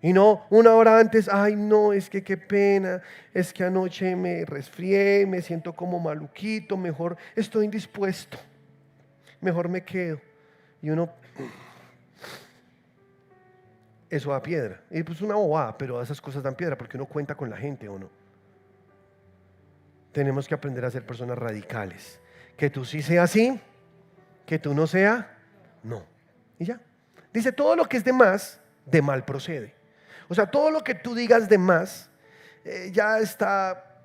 Y no una hora antes, ay no, es que qué pena, es que anoche me resfrié, me siento como maluquito, mejor estoy indispuesto. Mejor me quedo. Y uno, eso da piedra. Y pues una bobada, pero esas cosas dan piedra porque uno cuenta con la gente, ¿o no? Tenemos que aprender a ser personas radicales. Que tú sí seas sí, que tú no seas no. Y ya. Dice, todo lo que es de más, de mal procede. O sea, todo lo que tú digas de más, ya está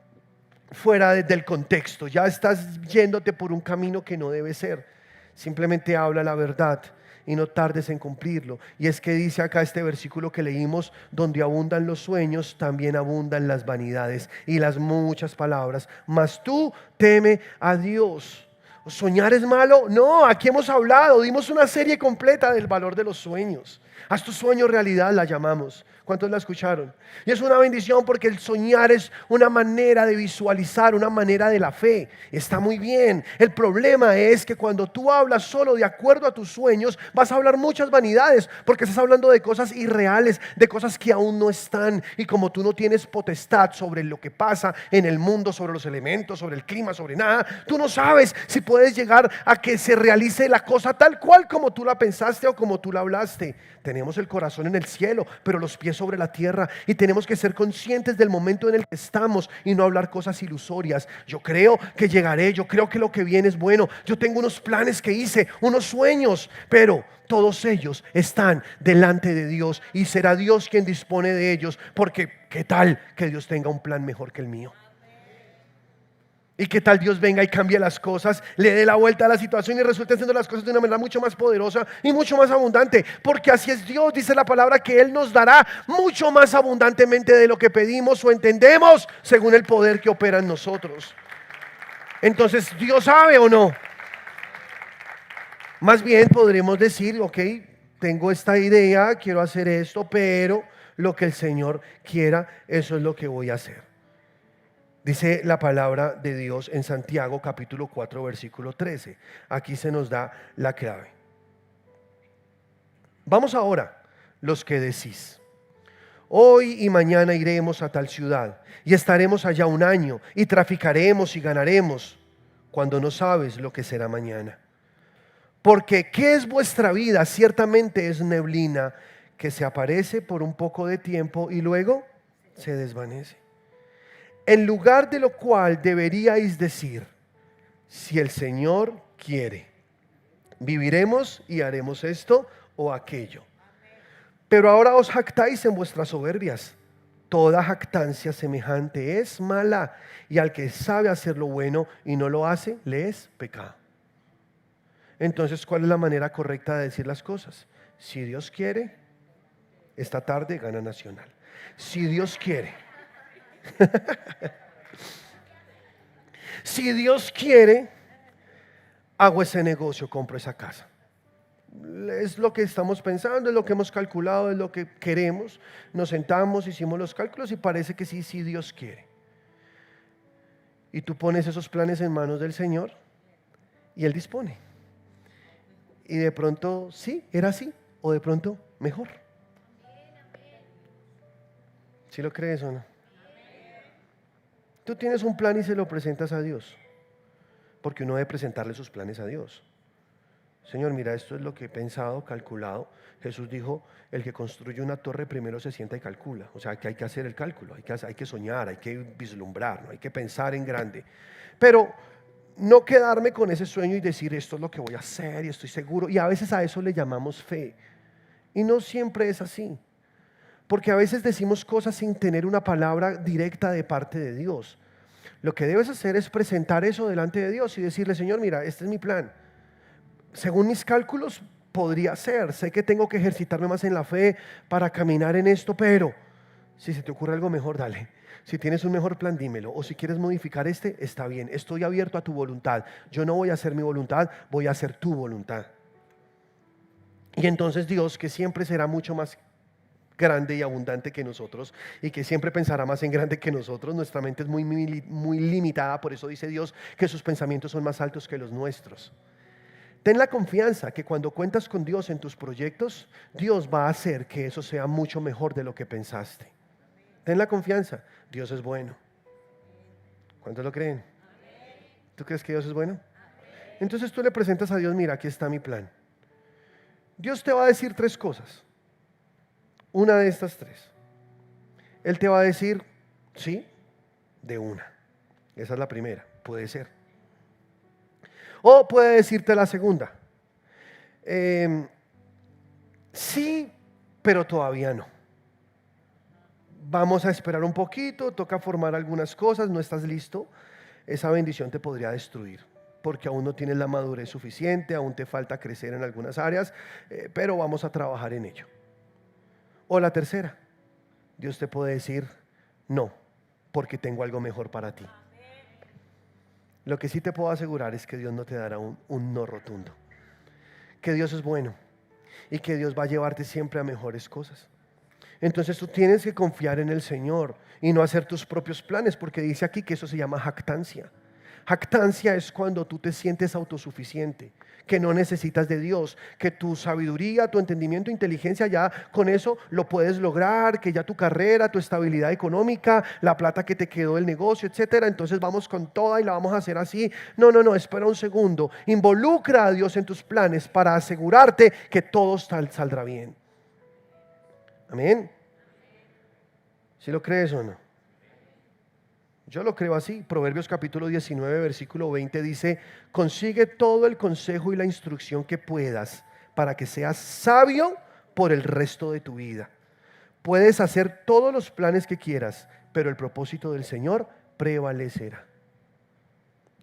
fuera del contexto. Ya estás yéndote por un camino que no debe ser. Simplemente habla la verdad y no tardes en cumplirlo. Y es que dice acá este versículo que leímos, donde abundan los sueños, también abundan las vanidades y las muchas palabras. Mas tú teme a Dios. ¿Soñar es malo? No, aquí hemos hablado, dimos una serie completa del valor de los sueños. Haz tu sueño realidad, la llamamos. ¿Cuántos la escucharon? Y es una bendición porque el soñar es una manera de visualizar, una manera de la fe. Está muy bien. El problema es que cuando tú hablas solo de acuerdo a tus sueños, vas a hablar muchas vanidades, porque estás hablando de cosas irreales, de cosas que aún no están. Y como tú no tienes potestad sobre lo que pasa en el mundo, sobre los elementos, sobre el clima, sobre nada, tú no sabes si puedes llegar a que se realice la cosa tal cual como tú la pensaste o como tú la hablaste. Tenemos el corazón en el cielo, pero los pies sobre la tierra, y tenemos que ser conscientes del momento en el que estamos y no hablar cosas ilusorias. Yo creo que llegaré, yo creo que lo que viene es bueno, yo tengo unos planes que hice, unos sueños, pero todos ellos están delante de Dios y será Dios quien dispone de ellos, porque ¿qué tal que Dios tenga un plan mejor que el mío? ¿Y qué tal Dios venga y cambie las cosas, le dé la vuelta a la situación y resulten siendo las cosas de una manera mucho más poderosa y mucho más abundante? Porque así es Dios, dice la palabra, que Él nos dará mucho más abundantemente de lo que pedimos o entendemos, según el poder que opera en nosotros. Entonces, ¿Dios sabe o no? Más bien podremos decir, ok, tengo esta idea, quiero hacer esto, pero lo que el Señor quiera, eso es lo que voy a hacer. Dice la palabra de Dios en Santiago capítulo 4 versículo 13. Aquí se nos da la clave. Vamos ahora, los que decís: hoy y mañana iremos a tal ciudad y estaremos allá un año y traficaremos y ganaremos, cuando no sabes lo que será mañana. Porque ¿qué es vuestra vida? Ciertamente es neblina que se aparece por un poco de tiempo y luego se desvanece. En lugar de lo cual deberíais decir: si el Señor quiere, viviremos y haremos esto o aquello. Pero ahora os jactáis en vuestras soberbias. Toda jactancia semejante es mala, y al que sabe hacer lo bueno y no lo hace, le es pecado. Entonces, ¿cuál es la manera correcta de decir las cosas? Si Dios quiere, esta tarde gana Nacional. Si Dios quiere. Si Dios quiere, hago ese negocio, compro esa casa. Es lo que estamos pensando, es lo que hemos calculado, es lo que queremos. Nos sentamos, hicimos los cálculos y parece que sí, si Dios quiere. Y tú pones esos planes en manos del Señor y Él dispone. Y de pronto sí, era así, o de pronto mejor. ¿Sí lo crees o no? Tú tienes un plan y se lo presentas a Dios, porque uno debe presentarle sus planes a Dios. Señor, mira, esto es lo que he pensado, calculado. Jesús dijo: el que construye una torre primero se sienta y calcula. O sea, que hay que hacer el cálculo, hay que soñar, hay que vislumbrar, ¿no? Hay que pensar en grande. Pero no quedarme con ese sueño y decir: esto es lo que voy a hacer y estoy seguro. Y a veces a eso le llamamos fe. Y no siempre es así. Porque a veces decimos cosas sin tener una palabra directa de parte de Dios. Lo que debes hacer es presentar eso delante de Dios y decirle: Señor, mira, este es mi plan. Según mis cálculos podría ser. Sé que tengo que ejercitarme más en la fe para caminar en esto, pero si se te ocurre algo mejor, dale. Si tienes un mejor plan, dímelo. O si quieres modificar está bien. Estoy abierto a tu voluntad. Yo no voy a hacer mi voluntad, voy a hacer tu voluntad. Y entonces Dios, que siempre será mucho más grande y abundante que nosotros, y que siempre pensará más en grande que nosotros, nuestra mente es muy limitada. Por eso dice Dios que sus pensamientos son más altos que los nuestros. Ten la confianza que cuando cuentas con Dios en tus proyectos, Dios va a hacer que eso sea mucho mejor de lo que pensaste. Ten la confianza, Dios es bueno. ¿Cuántos lo creen? ¿Tú crees que Dios es bueno? Entonces tú le presentas a Dios: mira, aquí está mi plan. Dios te va a decir 3 cosas. Una de estas 3. Él te va a decir sí, de una. Esa es la primera, puede ser. O puede decirte la segunda: sí, pero todavía no. Vamos a esperar un poquito, toca formar algunas cosas, no estás listo. Esa bendición te podría destruir, porque aún no tienes la madurez suficiente, aún te falta crecer en algunas áreas, pero vamos a trabajar en ello. O la tercera: Dios te puede decir no, porque tengo algo mejor para ti. Lo que sí te puedo asegurar es que Dios no te dará un no rotundo. Que Dios es bueno y que Dios va a llevarte siempre a mejores cosas. Entonces tú tienes que confiar en el Señor y no hacer tus propios planes, porque dice aquí que eso se llama jactancia. Jactancia es cuando tú te sientes autosuficiente, que no necesitas de Dios, que tu sabiduría, tu entendimiento, inteligencia, ya con eso lo puedes lograr, que ya tu carrera, tu estabilidad económica, la plata que te quedó del negocio, etcétera, entonces vamos con toda y la vamos a hacer así. No, espera un segundo. Involucra a Dios en tus planes para asegurarte que todo saldrá bien. Amén. ¿Sí lo crees o no? Yo lo creo así. Proverbios capítulo 19, versículo 20 dice: consigue todo el consejo y la instrucción que puedas para que seas sabio por el resto de tu vida. Puedes hacer todos los planes que quieras, pero el propósito del Señor prevalecerá.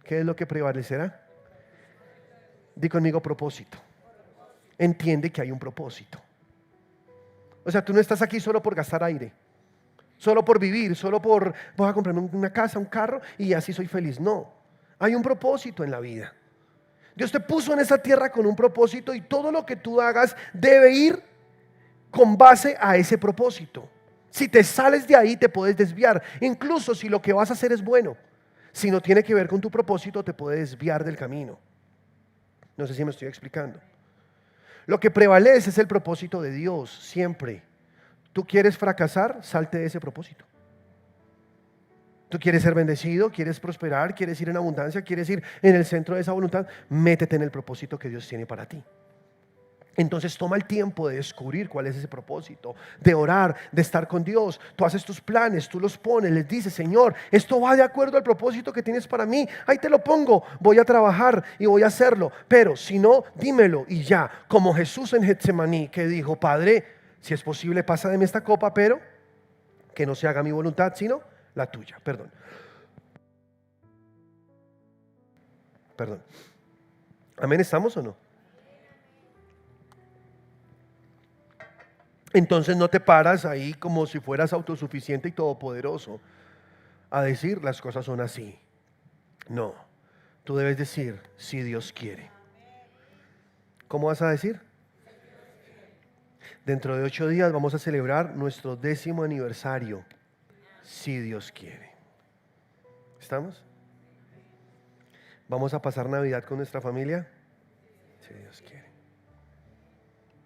¿Qué es lo que prevalecerá? Di conmigo: propósito. Entiende que hay un propósito. O sea, tú no estás aquí solo por gastar aire, solo por vivir, solo por voy a comprarme una casa, un carro y así soy feliz. No, hay un propósito en la vida. Dios te puso en esa tierra con un propósito y todo lo que tú hagas debe ir con base a ese propósito. Si te sales de ahí te puedes desviar, incluso si lo que vas a hacer es bueno. Si no tiene que ver con tu propósito, te puede desviar del camino. No sé si me estoy explicando. Lo que prevalece es el propósito de Dios, siempre. ¿Tú quieres fracasar? Salte de ese propósito. ¿Tú quieres ser bendecido? ¿Quieres prosperar? ¿Quieres ir en abundancia? ¿Quieres ir en el centro de esa voluntad? Métete en el propósito que Dios tiene para ti. Entonces toma el tiempo de descubrir cuál es ese propósito, de orar, de estar con Dios. Tú haces tus planes, tú los pones, les dices: Señor, esto va de acuerdo al propósito que tienes para mí. Ahí te lo pongo, voy a trabajar y voy a hacerlo. Pero si no, dímelo y ya. Como Jesús en Getsemaní, que dijo: Padre, si es posible, pasa de mí esta copa, pero que no se haga mi voluntad, sino la tuya. Perdón. ¿Amén? ¿Estamos o no? Entonces no te paras ahí como si fueras autosuficiente y todopoderoso a decir: las cosas son así. No, tú debes decir: si Dios quiere. ¿Cómo vas a decir? Dentro de 8 días vamos a celebrar nuestro 10º aniversario. Si Dios quiere. ¿Estamos? ¿Vamos a pasar Navidad con nuestra familia? Si Dios quiere.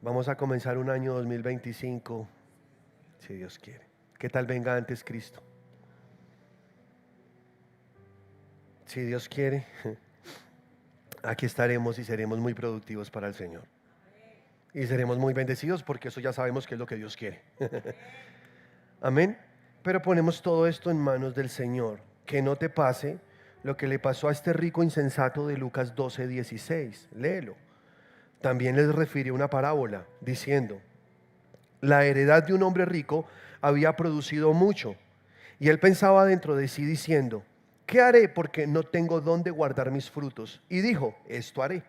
Vamos a comenzar un año 2025, si Dios quiere. ¿Qué tal venga antes Cristo? Si Dios quiere, aquí estaremos y seremos muy productivos para el Señor. Y seremos muy bendecidos, porque eso ya sabemos que es lo que Dios quiere. Amén. Pero ponemos todo esto en manos del Señor. Que no te pase lo que le pasó a este rico insensato de Lucas 12:16. Léelo. También les refirió una parábola, diciendo: la heredad de un hombre rico había producido mucho, y él pensaba dentro de sí, diciendo: ¿qué haré, porque no tengo dónde guardar mis frutos? Y dijo: esto haré: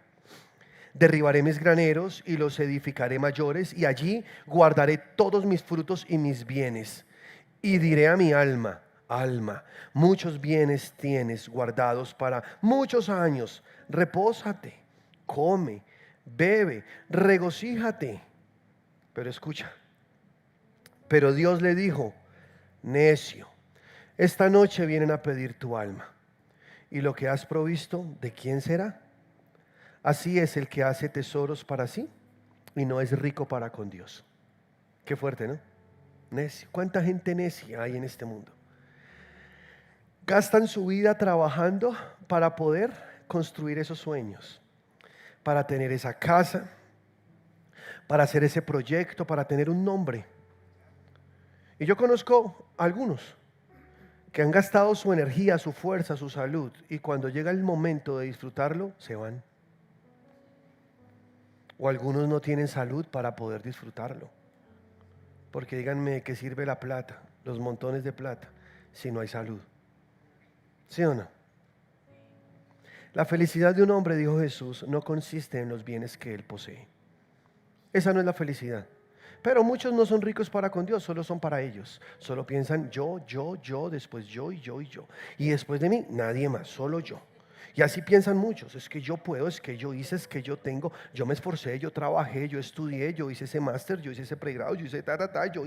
derribaré mis graneros y los edificaré mayores, y allí guardaré todos mis frutos y mis bienes. Y diré a mi alma: alma, muchos bienes tienes guardados para muchos años. Repósate, come, bebe, regocíjate. Pero escucha. Pero Dios le dijo: necio, esta noche vienen a pedir tu alma, y lo que has provisto, ¿de quién será? Así es el que hace tesoros para sí y no es rico para con Dios. Qué fuerte, ¿no? Necio. ¿Cuánta gente necia hay en este mundo? Gastan su vida trabajando para poder construir esos sueños, para tener esa casa, para hacer ese proyecto, para tener un nombre. Y yo conozco algunos que han gastado su energía, su fuerza, su salud, y cuando llega el momento de disfrutarlo, se van. O algunos no tienen salud para poder disfrutarlo. Porque díganme, ¿de qué sirve la plata, los montones de plata, si no hay salud? ¿Sí o no? La felicidad de un hombre, dijo Jesús, no consiste en los bienes que él posee. Esa no es la felicidad. Pero muchos no son ricos para con Dios, solo son para ellos. Solo piensan yo, después yo y yo y yo. Y después de mí, nadie más, solo yo. Y así piensan muchos: es que yo puedo, es que yo hice, es que yo tengo, yo me esforcé, yo trabajé, yo estudié, yo hice ese máster, yo hice ese pregrado, yo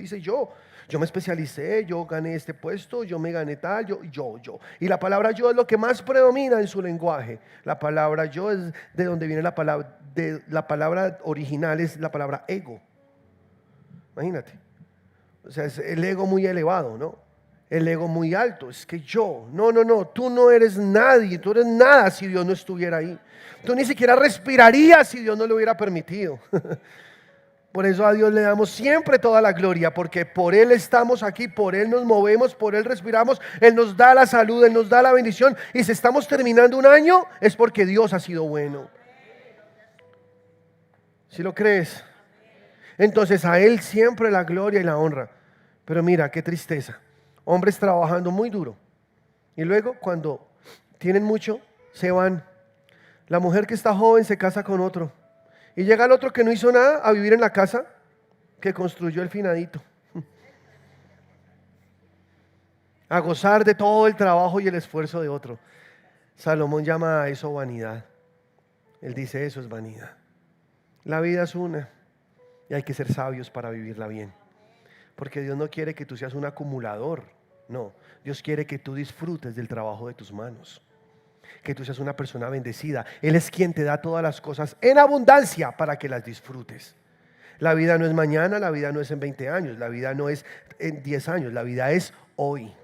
hice yo me especialicé, yo gané este puesto, yo me gané tal, yo. Y la palabra yo es lo que más predomina en su lenguaje. La palabra yo es de donde viene la palabra original, es la palabra ego. Imagínate. O sea, es el ego muy elevado, ¿no? El ego muy alto. Es que yo, no, tú no eres nadie, tú eres nada si Dios no estuviera ahí. Tú ni siquiera respirarías si Dios no lo hubiera permitido. Por eso a Dios le damos siempre toda la gloria, porque por Él estamos aquí, por Él nos movemos, por Él respiramos, Él nos da la salud, Él nos da la bendición. Y si estamos terminando un año, es porque Dios ha sido bueno. ¿Sí lo crees? Entonces a Él siempre la gloria y la honra. Pero mira, qué tristeza. Hombres trabajando muy duro, y luego cuando tienen mucho, se van. La mujer que está joven se casa con otro, y llega el otro que no hizo nada a vivir en la casa que construyó el finadito, a gozar de todo el trabajo y el esfuerzo de otro. Salomón llama a eso vanidad. Él dice: eso es vanidad. La vida es una, y hay que ser sabios para vivirla bien. Porque Dios no quiere que tú seas un acumulador. No, Dios quiere que tú disfrutes del trabajo de tus manos, que tú seas una persona bendecida. Él es quien te da todas las cosas en abundancia para que las disfrutes. La vida no es mañana, la vida no es en 20 años, la vida no es en 10 años, la vida es hoy.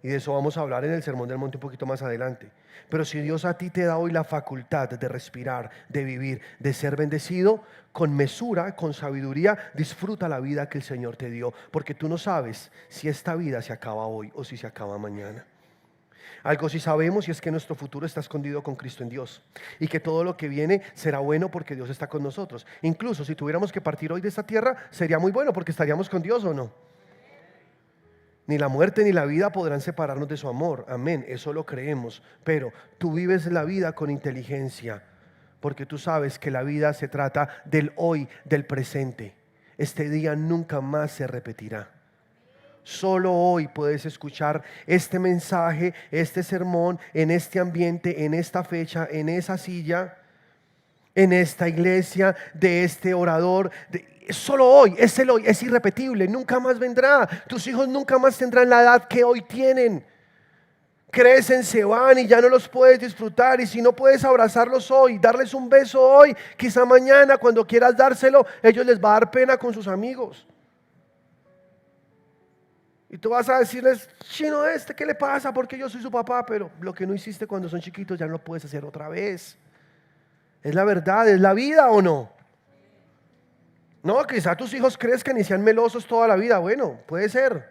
Y de eso vamos a hablar en el Sermón del Monte un poquito más adelante. Pero si Dios a ti te da hoy la facultad de respirar, de vivir, de ser bendecido, con mesura, con sabiduría, disfruta la vida que el Señor te dio. Porque tú no sabes si esta vida se acaba hoy o si se acaba mañana. Algo sí sabemos, y es que nuestro futuro está escondido con Cristo en Dios, y que todo lo que viene será bueno porque Dios está con nosotros. Incluso si tuviéramos que partir hoy de esta tierra, sería muy bueno porque estaríamos con Dios, ¿o no? Ni la muerte ni la vida podrán separarnos de su amor. Amén, eso lo creemos. Pero tú vives la vida con inteligencia, porque tú sabes que la vida se trata del hoy, del presente. Este día nunca más se repetirá. Solo hoy puedes escuchar este mensaje, este sermón, en este ambiente, en esta fecha, en esa silla, en esta iglesia, de este orador. Solo hoy, es el hoy, es irrepetible, nunca más vendrá. Tus hijos nunca más tendrán la edad que hoy tienen. Crecen, se van y ya no los puedes disfrutar. Y si no puedes abrazarlos hoy, darles un beso hoy, quizá mañana cuando quieras dárselo, ellos les va a dar pena con sus amigos. Y tú vas a decirles, chino ¿qué le pasa? Porque yo soy su papá. Pero lo que no hiciste cuando son chiquitos ya no lo puedes hacer otra vez. Es la verdad, es la vida, ¿o no? No, quizá tus hijos crezcan y sean melosos toda la vida. Bueno, puede ser.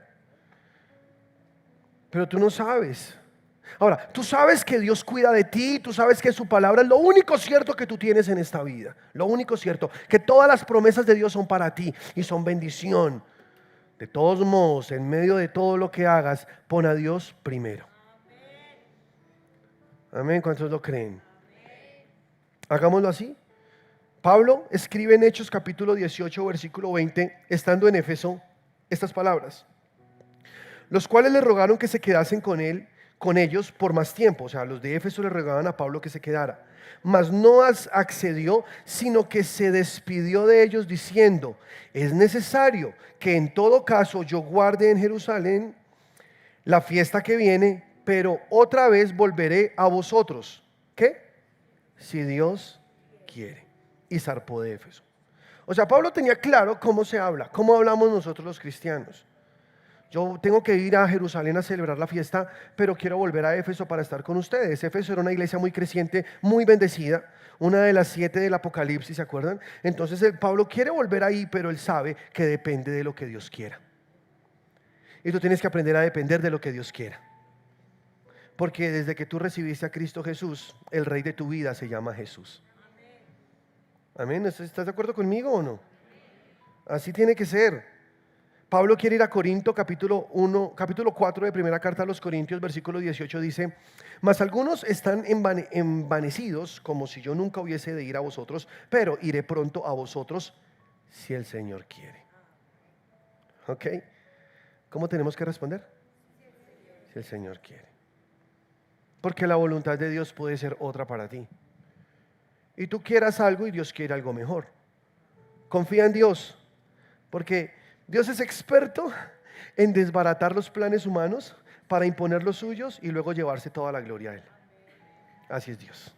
Pero tú no sabes. Ahora, tú sabes que Dios cuida de ti. Tú sabes que su palabra es lo único cierto que tú tienes en esta vida. Lo único cierto, que todas las promesas de Dios son para ti y son bendición. De todos modos, en medio de todo lo que hagas, pon a Dios primero. Amén. ¿Cuántos lo creen? Hagámoslo así. Pablo escribe en Hechos capítulo 18, versículo 20, estando en Éfeso, estas palabras: los cuales le rogaron que se quedasen con ellos por más tiempo. O sea, los de Éfeso le rogaban a Pablo que se quedara. Mas no accedió, sino que se despidió de ellos diciendo: es necesario que en todo caso yo guarde en Jerusalén la fiesta que viene, pero otra vez volveré a vosotros. ¿Qué? Si Dios quiere. Y zarpó de Éfeso. O sea, Pablo tenía claro cómo se habla, cómo hablamos nosotros los cristianos. Yo tengo que ir a Jerusalén a celebrar la fiesta, pero quiero volver a Éfeso para estar con ustedes. Éfeso era una iglesia muy creciente, muy bendecida, una de las 7 del Apocalipsis, ¿se acuerdan? Entonces Pablo quiere volver ahí, pero él sabe que depende de lo que Dios quiera. Y tú tienes que aprender a depender de lo que Dios quiera. Porque desde que tú recibiste a Cristo Jesús, el Rey de tu vida se llama Jesús. Amén. ¿Estás de acuerdo conmigo o no? Así tiene que ser. Pablo quiere ir a Corinto, capítulo 4 de primera carta a los Corintios, versículo 18 dice: mas algunos están envanecidos, como si yo nunca hubiese de ir a vosotros, pero iré pronto a vosotros si el Señor quiere. ¿Ok? ¿Cómo tenemos que responder? Si el Señor quiere. Porque la voluntad de Dios puede ser otra para ti. Y tú quieras algo y Dios quiere algo mejor. Confía en Dios, porque Dios es experto en desbaratar los planes humanos para imponer los suyos y luego llevarse toda la gloria a Él. Así es Dios.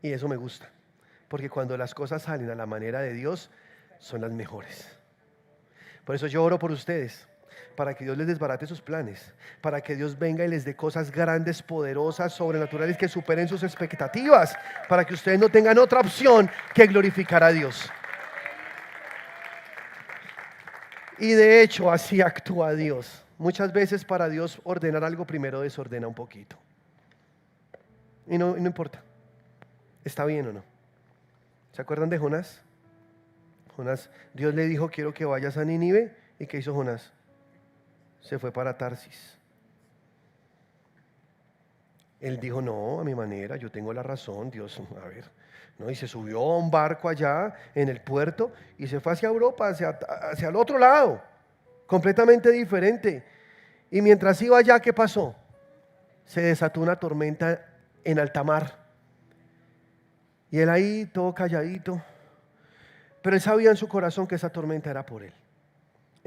Y eso me gusta, porque cuando las cosas salen a la manera de Dios, son las mejores. Por eso yo oro por ustedes, para que Dios les desbarate sus planes, para que Dios venga y les dé cosas grandes, poderosas, sobrenaturales, que superen sus expectativas, para que ustedes no tengan otra opción que glorificar a Dios. Y de hecho así actúa Dios. Muchas veces para Dios ordenar algo primero desordena un poquito. Y no importa, ¿está bien o no? ¿Se acuerdan de Jonás? Jonás, Dios le dijo: quiero que vayas a Nínive. ¿Y qué hizo Jonás? Se fue para Tarsis. Él dijo: no, a mi manera, yo tengo la razón, Dios, a ver. ¿No? Y se subió a un barco allá en el puerto y se fue hacia Europa, hacia el otro lado, completamente diferente. Y mientras iba allá, ¿qué pasó? Se desató una tormenta en alta mar. Y él ahí todo calladito, pero él sabía en su corazón que esa tormenta era por él.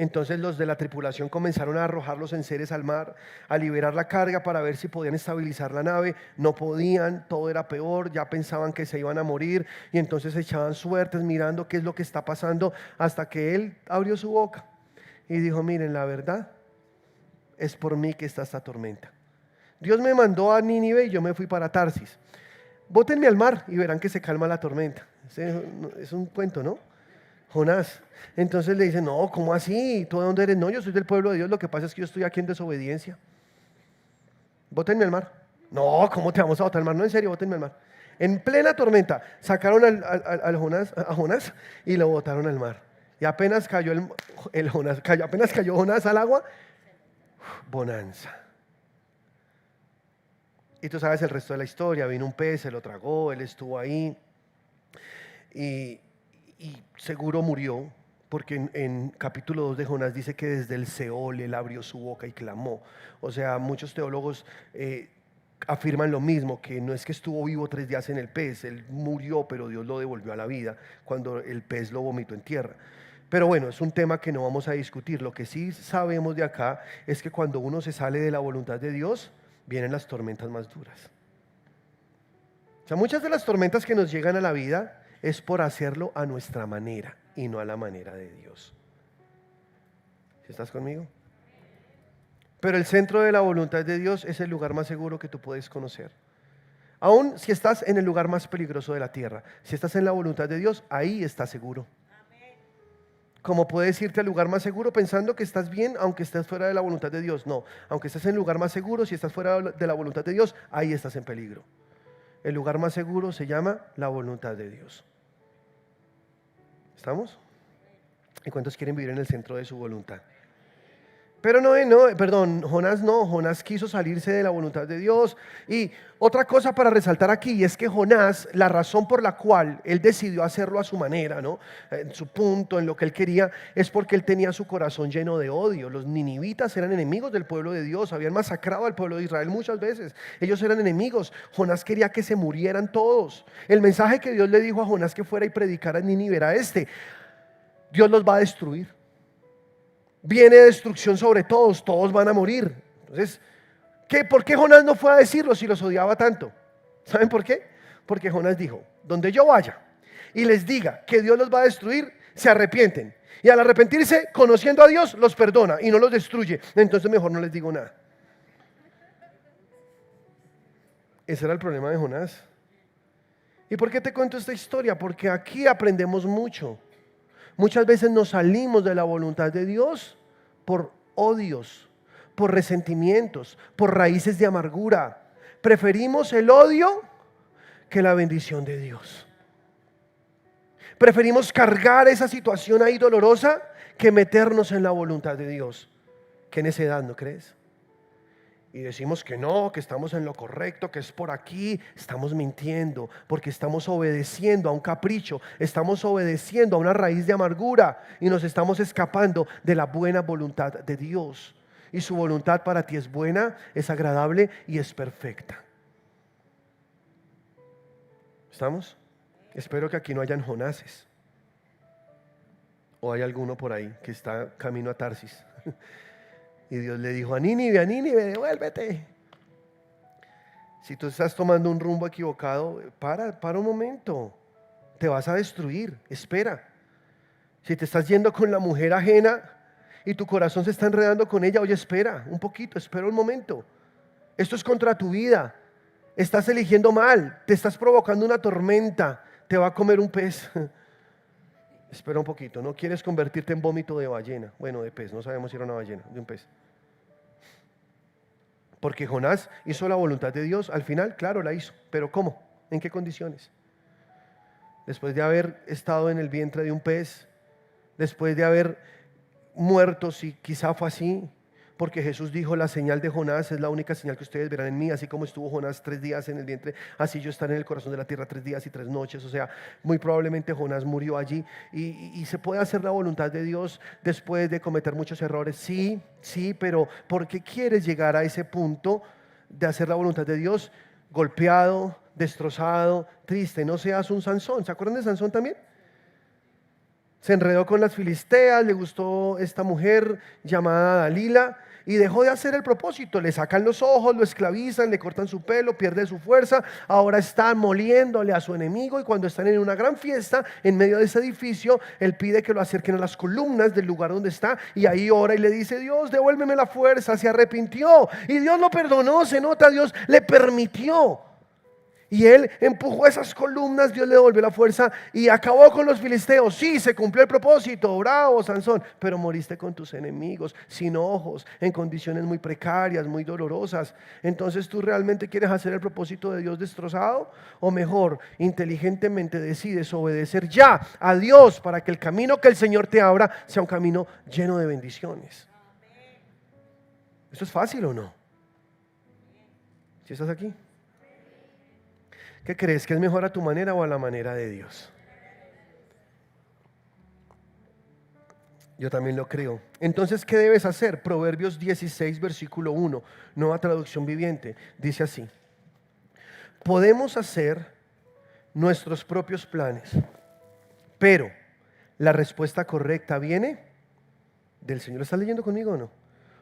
Entonces los de la tripulación comenzaron a arrojar los enseres al mar, a liberar la carga para ver si podían estabilizar la nave. No podían, todo era peor, ya pensaban que se iban a morir y entonces echaban suertes mirando qué es lo que está pasando, hasta que él abrió su boca y dijo: miren, la verdad es por mí que está esta tormenta. Dios me mandó a Nínive y yo me fui para Tarsis. Bótenme al mar y verán que se calma la tormenta. Es un cuento, ¿no? Jonás. Entonces le dice: no, ¿cómo así? ¿Tú de dónde eres? No, yo soy del pueblo de Dios, lo que pasa es que yo estoy aquí en desobediencia. Bótenme al mar. No, ¿cómo te vamos a botar al mar? No, en serio, bótenme al mar. En plena tormenta sacaron a Jonás y lo botaron al mar. Y apenas cayó apenas cayó Jonás al agua, bonanza. Y tú sabes el resto de la historia. Vino un pez, se lo tragó, él estuvo ahí y seguro murió, porque en capítulo 2 de Jonás dice que desde el Seol él abrió su boca y clamó. O sea, muchos teólogos afirman lo mismo, que no es que estuvo vivo 3 días en el pez, él murió, pero Dios lo devolvió a la vida cuando el pez lo vomitó en tierra. Pero bueno, es un tema que no vamos a discutir. Lo que sí sabemos de acá es que cuando uno se sale de la voluntad de Dios, vienen las tormentas más duras. O sea, muchas de las tormentas que nos llegan a la vida es por hacerlo a nuestra manera y no a la manera de Dios. ¿Sí estás conmigo? Pero el centro de la voluntad de Dios es el lugar más seguro que tú puedes conocer. Aún si estás en el lugar más peligroso de la tierra, si estás en la voluntad de Dios, ahí estás seguro. Como puedes irte al lugar más seguro pensando que estás bien aunque estés fuera de la voluntad de Dios. No, aunque estés en el lugar más seguro, si estás fuera de la voluntad de Dios, ahí estás en peligro. El lugar más seguro se llama la voluntad de Dios. ¿Estamos? ¿Y cuántos quieren vivir en el centro de su voluntad? Pero Jonás quiso salirse de la voluntad de Dios. Y otra cosa para resaltar aquí, y es que Jonás, la razón por la cual él decidió hacerlo a su manera, ¿no?, en su punto, en lo que él quería, es porque él tenía su corazón lleno de odio. Los ninivitas eran enemigos del pueblo de Dios, habían masacrado al pueblo de Israel muchas veces. Ellos eran enemigos. Jonás quería que se murieran todos. El mensaje que Dios le dijo a Jonás que fuera y predicara en Nínive era este: Dios los va a destruir. Viene destrucción sobre todos, todos van a morir. Entonces, ¿por qué Jonás no fue a decirlo si los odiaba tanto? ¿Saben por qué? Porque Jonás dijo: donde yo vaya y les diga que Dios los va a destruir, se arrepienten. Y al arrepentirse, conociendo a Dios, los perdona y no los destruye. Entonces mejor no les digo nada. Ese era el problema de Jonás. ¿Y por qué te cuento esta historia? Porque aquí aprendemos mucho. Muchas veces nos salimos de la voluntad de Dios por odios, por resentimientos, por raíces de amargura. Preferimos el odio que la bendición de Dios. Preferimos cargar esa situación ahí dolorosa que meternos en la voluntad de Dios. Qué necedad, ¿no crees? Y decimos que no, que estamos en lo correcto, que es por aquí. Estamos mintiendo, porque estamos obedeciendo a un capricho, estamos obedeciendo a una raíz de amargura y nos estamos escapando de la buena voluntad de Dios. Y su voluntad para ti es buena, es agradable y es perfecta. ¿Estamos? Espero que aquí no hayan Jonases. O hay alguno por ahí que está camino a Tarsis. Y Dios le dijo a Nínive, devuélvete. Si tú estás tomando un rumbo equivocado, para un momento. Te vas a destruir, espera. Si te estás yendo con la mujer ajena y tu corazón se está enredando con ella, oye, espera un poquito, espera un momento. Esto es contra tu vida. Estás eligiendo mal, te estás provocando una tormenta, te va a comer un pez. Espera un poquito, no quieres convertirte en vómito de ballena. Bueno, de pez, no sabemos si era una ballena, de un pez. Porque Jonás hizo la voluntad de Dios, al final, claro, la hizo. ¿Pero cómo? ¿En qué condiciones? Después de haber estado en el vientre de un pez, después de haber muerto, si quizá fue así, porque Jesús dijo: la señal de Jonás es la única señal que ustedes verán en mí. Así como estuvo Jonás 3 días en el vientre, así yo estaré en el corazón de la tierra 3 días y 3 noches. O sea, muy probablemente Jonás murió allí. Y se puede hacer la voluntad de Dios después de cometer muchos errores. Sí, pero ¿por qué quieres llegar a ese punto de hacer la voluntad de Dios golpeado, destrozado, triste? No seas un Sansón. ¿Se acuerdan de Sansón también? Se enredó con las filisteas, le gustó esta mujer llamada Dalila y dejó de hacer el propósito. Le sacan los ojos, lo esclavizan, le cortan su pelo, pierde su fuerza. Ahora está moliéndole a su enemigo y cuando están en una gran fiesta en medio de ese edificio, él pide que lo acerquen a las columnas del lugar donde está y ahí ora y le dice: Dios, devuélveme la fuerza. Se arrepintió y Dios lo perdonó. Se nota, Dios le permitió. Y él empujó esas columnas, Dios le devolvió la fuerza y acabó con los filisteos. Sí, se cumplió el propósito, bravo Sansón, pero moriste con tus enemigos, sin ojos, en condiciones muy precarias, muy dolorosas. Entonces, ¿tú realmente quieres hacer el propósito de Dios destrozado? O mejor, inteligentemente decides obedecer ya a Dios para que el camino que el Señor te abra sea un camino lleno de bendiciones. ¿Esto es fácil o no? ¿Si estás aquí? ¿Qué crees? ¿Que es mejor a tu manera o a la manera de Dios? Yo también lo creo. Entonces, ¿qué debes hacer? Proverbios 16, versículo 1, nueva traducción viviente, dice así: podemos hacer nuestros propios planes, pero la respuesta correcta viene del Señor. ¿Lo estás leyendo conmigo o no?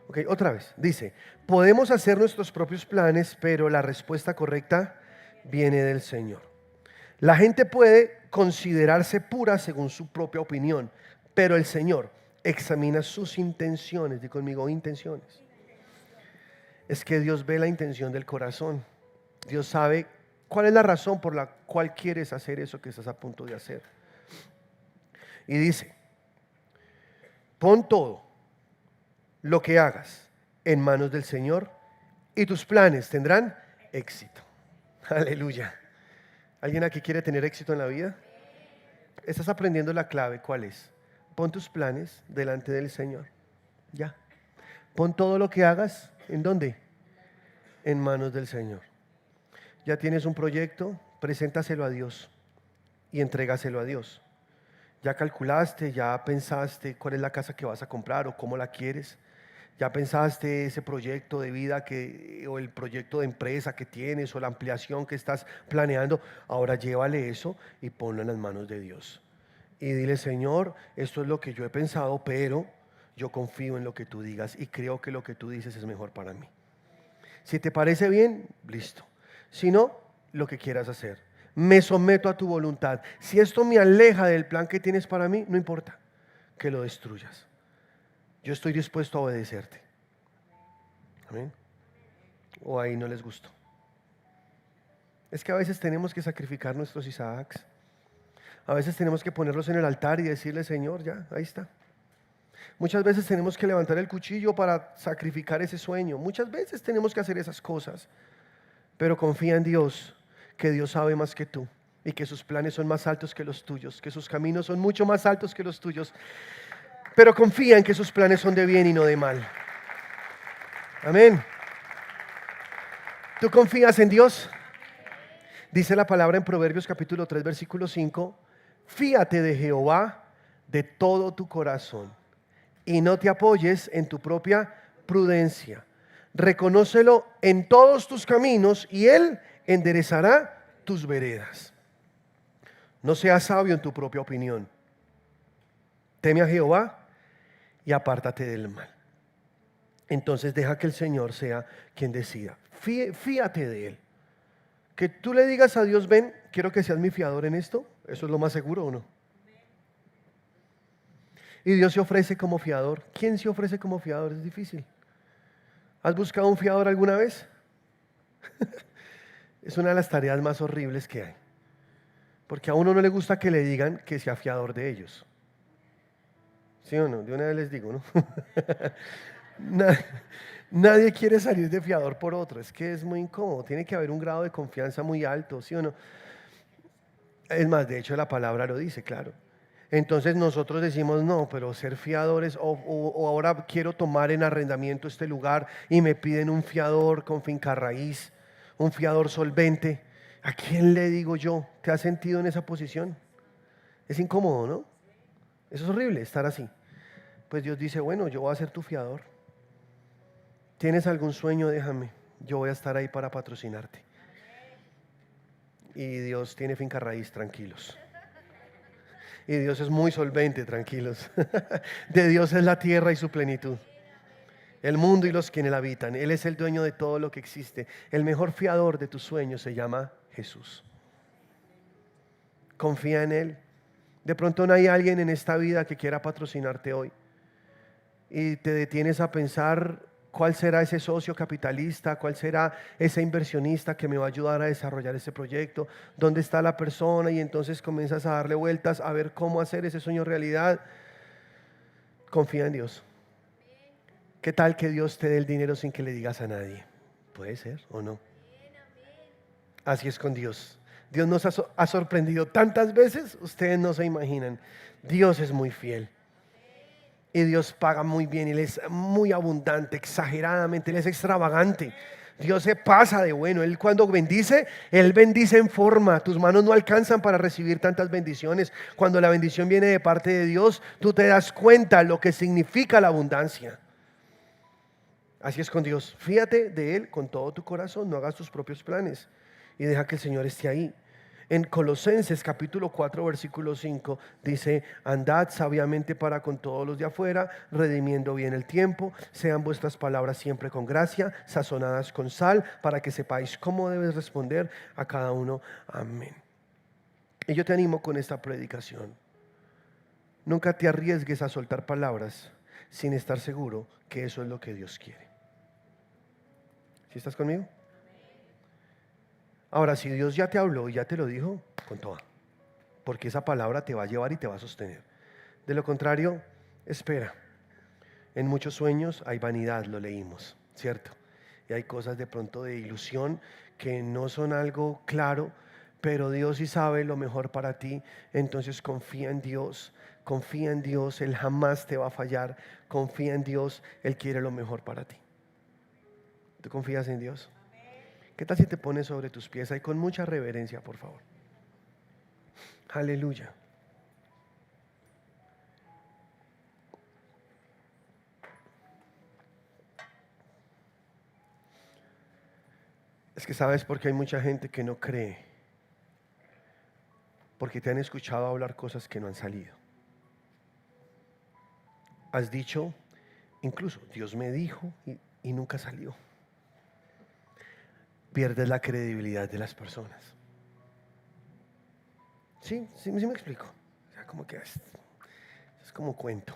Ok, otra vez. Dice, podemos hacer nuestros propios planes, pero la respuesta correcta viene del Señor. La gente puede considerarse pura según su propia opinión, pero el Señor examina sus intenciones. Di conmigo, intenciones. Es que Dios ve la intención del corazón. Dios sabe cuál es la razón por la cual quieres hacer eso que estás a punto de hacer. Y dice, pon todo lo que hagas en manos del Señor y tus planes tendrán éxito. Aleluya. ¿Alguien aquí quiere tener éxito en la vida? Estás aprendiendo la clave. ¿Cuál es? Pon tus planes delante del Señor. Ya. Pon todo lo que hagas, ¿en dónde? En manos del Señor. Ya tienes un proyecto, preséntaselo a Dios y entrégaselo a Dios. Ya calculaste, ya pensaste cuál es la casa que vas a comprar o cómo la quieres. Ya pensaste ese proyecto de vida o el proyecto de empresa que tienes o la ampliación que estás planeando. Ahora llévale eso y ponlo en las manos de Dios. Y dile, Señor, esto es lo que yo he pensado, pero yo confío en lo que tú digas y creo que lo que tú dices es mejor para mí. Si te parece bien, listo. Si no, lo que quieras hacer. Me someto a tu voluntad. Si esto me aleja del plan que tienes para mí, no importa que lo destruyas. Yo estoy dispuesto a obedecerte. Amén. O ahí no les gustó. Es que a veces tenemos que sacrificar nuestros Isaacs. A veces tenemos que ponerlos en el altar y decirle, Señor, ya, ahí está. Muchas veces tenemos que levantar el cuchillo para sacrificar ese sueño. Muchas veces tenemos que hacer esas cosas. Pero confía en Dios, que Dios sabe más que tú y que sus planes son más altos que los tuyos, que sus caminos son mucho más altos que los tuyos. Pero confía en que sus planes son de bien y no de mal. Amén. ¿Tú confías en Dios? Dice la palabra en Proverbios capítulo 3, versículo 5. Fíate de Jehová de todo tu corazón y no te apoyes en tu propia prudencia. Reconócelo en todos tus caminos y Él enderezará tus veredas. No seas sabio en tu propia opinión. Teme a Jehová y apártate del mal. Entonces deja que el Señor sea quien decida. Fíate de Él. Que tú le digas a Dios, ven, quiero que seas mi fiador en esto. ¿Eso es lo más seguro o no? Y Dios se ofrece como fiador. ¿Quién se ofrece como fiador? Es difícil. ¿Has buscado un fiador alguna vez? Es una de las tareas más horribles que hay. Porque a uno no le gusta que le digan que sea fiador de ellos. ¿Sí o no? De una vez les digo, ¿no? Nadie quiere salir de fiador por otro. Es que es muy incómodo. Tiene que haber un grado de confianza muy alto, ¿sí o no? Es más, de hecho la palabra lo dice, claro. Entonces nosotros decimos, no, pero ser fiadores, o ahora quiero tomar en arrendamiento este lugar y me piden un fiador con finca raíz, un fiador solvente. ¿A quién le digo yo? ¿Te has sentido en esa posición? Es incómodo, ¿no? Eso es horrible, estar así. Pues Dios dice, bueno, yo voy a ser tu fiador. ¿Tienes algún sueño? Déjame, yo voy a estar ahí para patrocinarte. Y Dios tiene finca raíz, tranquilos. Y Dios es muy solvente, tranquilos. De Dios es la tierra y su plenitud, el mundo y los que en él habitan. Él es el dueño de todo lo que existe. El mejor fiador de tus sueños se llama Jesús. Confía en Él. De pronto no hay alguien en esta vida que quiera patrocinarte hoy y te detienes a pensar cuál será ese socio capitalista, cuál será ese inversionista que me va a ayudar a desarrollar ese proyecto, dónde está la persona, y entonces comienzas a darle vueltas a ver cómo hacer ese sueño realidad. Confía en Dios. ¿Qué tal que Dios te dé el dinero sin que le digas a nadie? Puede ser o no. Así es con Dios. Dios nos ha sorprendido tantas veces, ustedes no se imaginan. Dios es muy fiel. Y Dios paga muy bien. Él es muy abundante, exageradamente. Él es extravagante. Dios se pasa de bueno. Él cuando bendice, Él bendice en forma. Tus manos no alcanzan para recibir tantas bendiciones. Cuando la bendición viene de parte de Dios, tú te das cuenta lo que significa la abundancia. Así es con Dios. Fíjate de Él con todo tu corazón. No hagas tus propios planes y deja que el Señor esté ahí. En Colosenses capítulo 4 versículo 5 dice: andad sabiamente para con todos los de afuera, redimiendo bien el tiempo. Sean vuestras palabras siempre con gracia, sazonadas con sal, para que sepáis cómo debes responder a cada uno. Amén. Y yo te animo con esta predicación. Nunca te arriesgues a soltar palabras sin estar seguro que eso es lo que Dios quiere. ¿Sí estás conmigo? Ahora, si Dios ya te habló y ya te lo dijo, con toda, porque esa palabra te va a llevar y te va a sostener. De lo contrario, espera. En muchos sueños hay vanidad, lo leímos, ¿cierto? Y hay cosas de pronto de ilusión que no son algo claro, pero Dios sí sabe lo mejor para ti. Entonces confía en Dios, confía en Dios, Él jamás te va a fallar. Confía en Dios, Él quiere lo mejor para ti. ¿Tú confías en Dios? ¿Qué tal si te pones sobre tus pies ahí con mucha reverencia, por favor? Aleluya. Es que sabes por qué hay mucha gente que no cree. Porque te han escuchado hablar cosas que no han salido. Has dicho, incluso Dios me dijo y nunca salió. Pierdes la credibilidad de las personas. Sí me explico. O sea, como que es como cuento.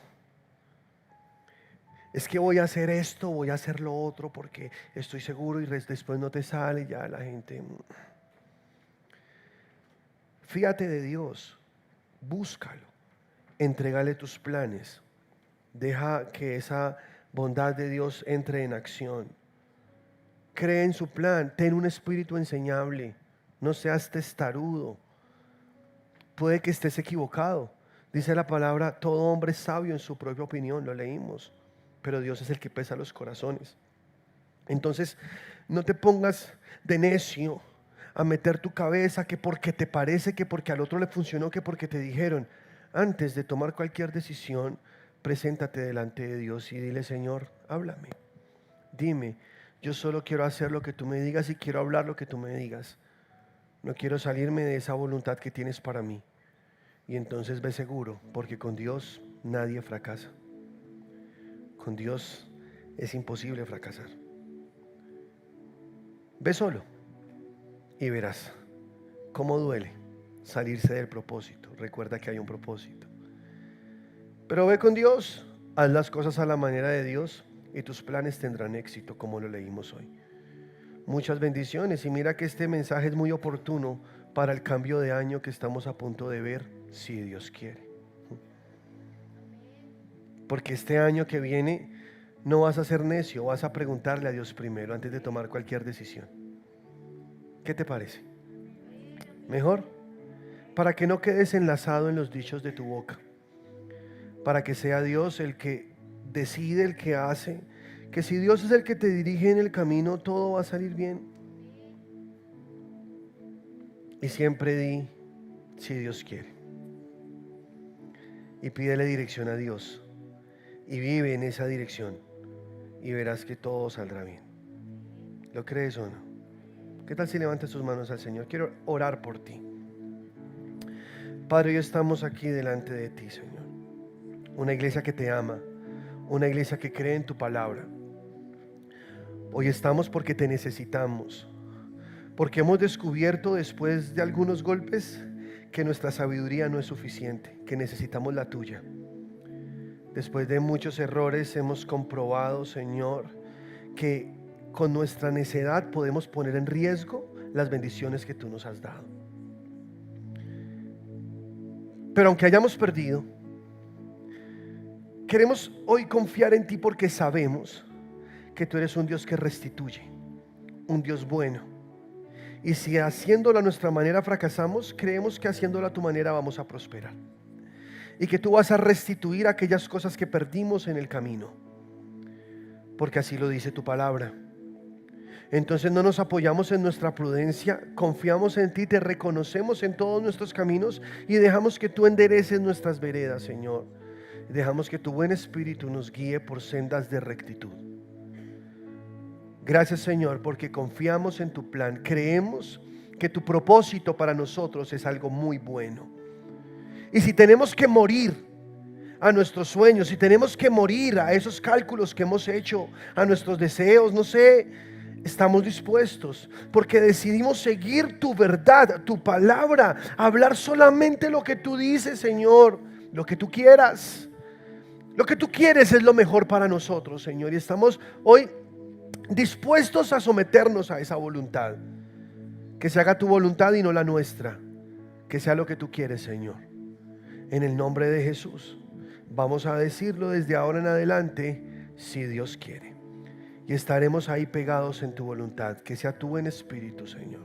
Es que voy a hacer esto, voy a hacer lo otro porque estoy seguro, y después no te sale, ya la gente. Fíjate de Dios, búscalo, entrégale tus planes, deja que esa bondad de Dios entre en acción. Cree en su plan, ten un espíritu enseñable, no seas testarudo. Puede que estés equivocado. Dice la palabra, todo hombre es sabio en su propia opinión, lo leímos, pero Dios es el que pesa los corazones. Entonces, no te pongas de necio a meter tu cabeza que porque te parece, que porque al otro le funcionó, que porque te dijeron. Antes de tomar cualquier decisión, preséntate delante de Dios y dile: Señor, háblame, dime, yo solo quiero hacer lo que tú me digas y quiero hablar lo que tú me digas. No quiero salirme de esa voluntad que tienes para mí. Y entonces ve seguro, porque con Dios nadie fracasa. Con Dios es imposible fracasar. Ve solo y verás cómo duele salirse del propósito. Recuerda que hay un propósito. Pero ve con Dios, haz las cosas a la manera de Dios y tus planes tendrán éxito, como lo leímos hoy. Muchas bendiciones, y mira que este mensaje es muy oportuno para el cambio de año que estamos a punto de ver, si Dios quiere. Porque este año que viene no vas a ser necio, vas a preguntarle a Dios primero antes de tomar cualquier decisión. ¿Qué te parece? ¿Mejor? Para que no quedes enlazado en los dichos de tu boca, para que sea Dios el que decide, el que hace, que si Dios es el que te dirige en el camino, todo va a salir bien. Y siempre di, si Dios quiere. Y pídele dirección a Dios. Y vive en esa dirección. Y verás que todo saldrá bien. ¿Lo crees o no? ¿Qué tal si levantas tus manos al Señor? Quiero orar por ti. Padre, hoy estamos aquí delante de ti, Señor. Una iglesia que te ama, una iglesia que cree en tu palabra. Hoy estamos porque te necesitamos, porque hemos descubierto después de algunos golpes que nuestra sabiduría no es suficiente, que necesitamos la tuya. Después de muchos errores hemos comprobado, Señor, que con nuestra necedad podemos poner en riesgo las bendiciones que tú nos has dado. Pero aunque hayamos perdido, queremos hoy confiar en ti porque sabemos que tú eres un Dios que restituye, un Dios bueno. Y si haciéndolo a nuestra manera fracasamos, creemos que haciéndolo a tu manera vamos a prosperar. Y que tú vas a restituir aquellas cosas que perdimos en el camino, porque así lo dice tu palabra. Entonces no nos apoyamos en nuestra prudencia, confiamos en ti, te reconocemos en todos nuestros caminos y dejamos que tú endereces nuestras veredas, Señor. Dejamos que tu buen espíritu nos guíe por sendas de rectitud. Gracias, Señor, porque confiamos en tu plan. Creemos que tu propósito para nosotros es algo muy bueno. Y si tenemos que morir a nuestros sueños, si tenemos que morir a esos cálculos que hemos hecho, a nuestros deseos, no sé, estamos dispuestos, porque decidimos seguir tu verdad, tu palabra, hablar solamente lo que tú dices, Señor, lo que tú quieras. Lo que tú quieres es lo mejor para nosotros, Señor, y estamos hoy dispuestos a someternos a esa voluntad. Que se haga tu voluntad y no la nuestra. Que sea lo que tú quieres, Señor. En el nombre de Jesús. Vamos a decirlo desde ahora en adelante, si Dios quiere. Y estaremos ahí pegados en tu voluntad. Que sea tu buen espíritu, Señor.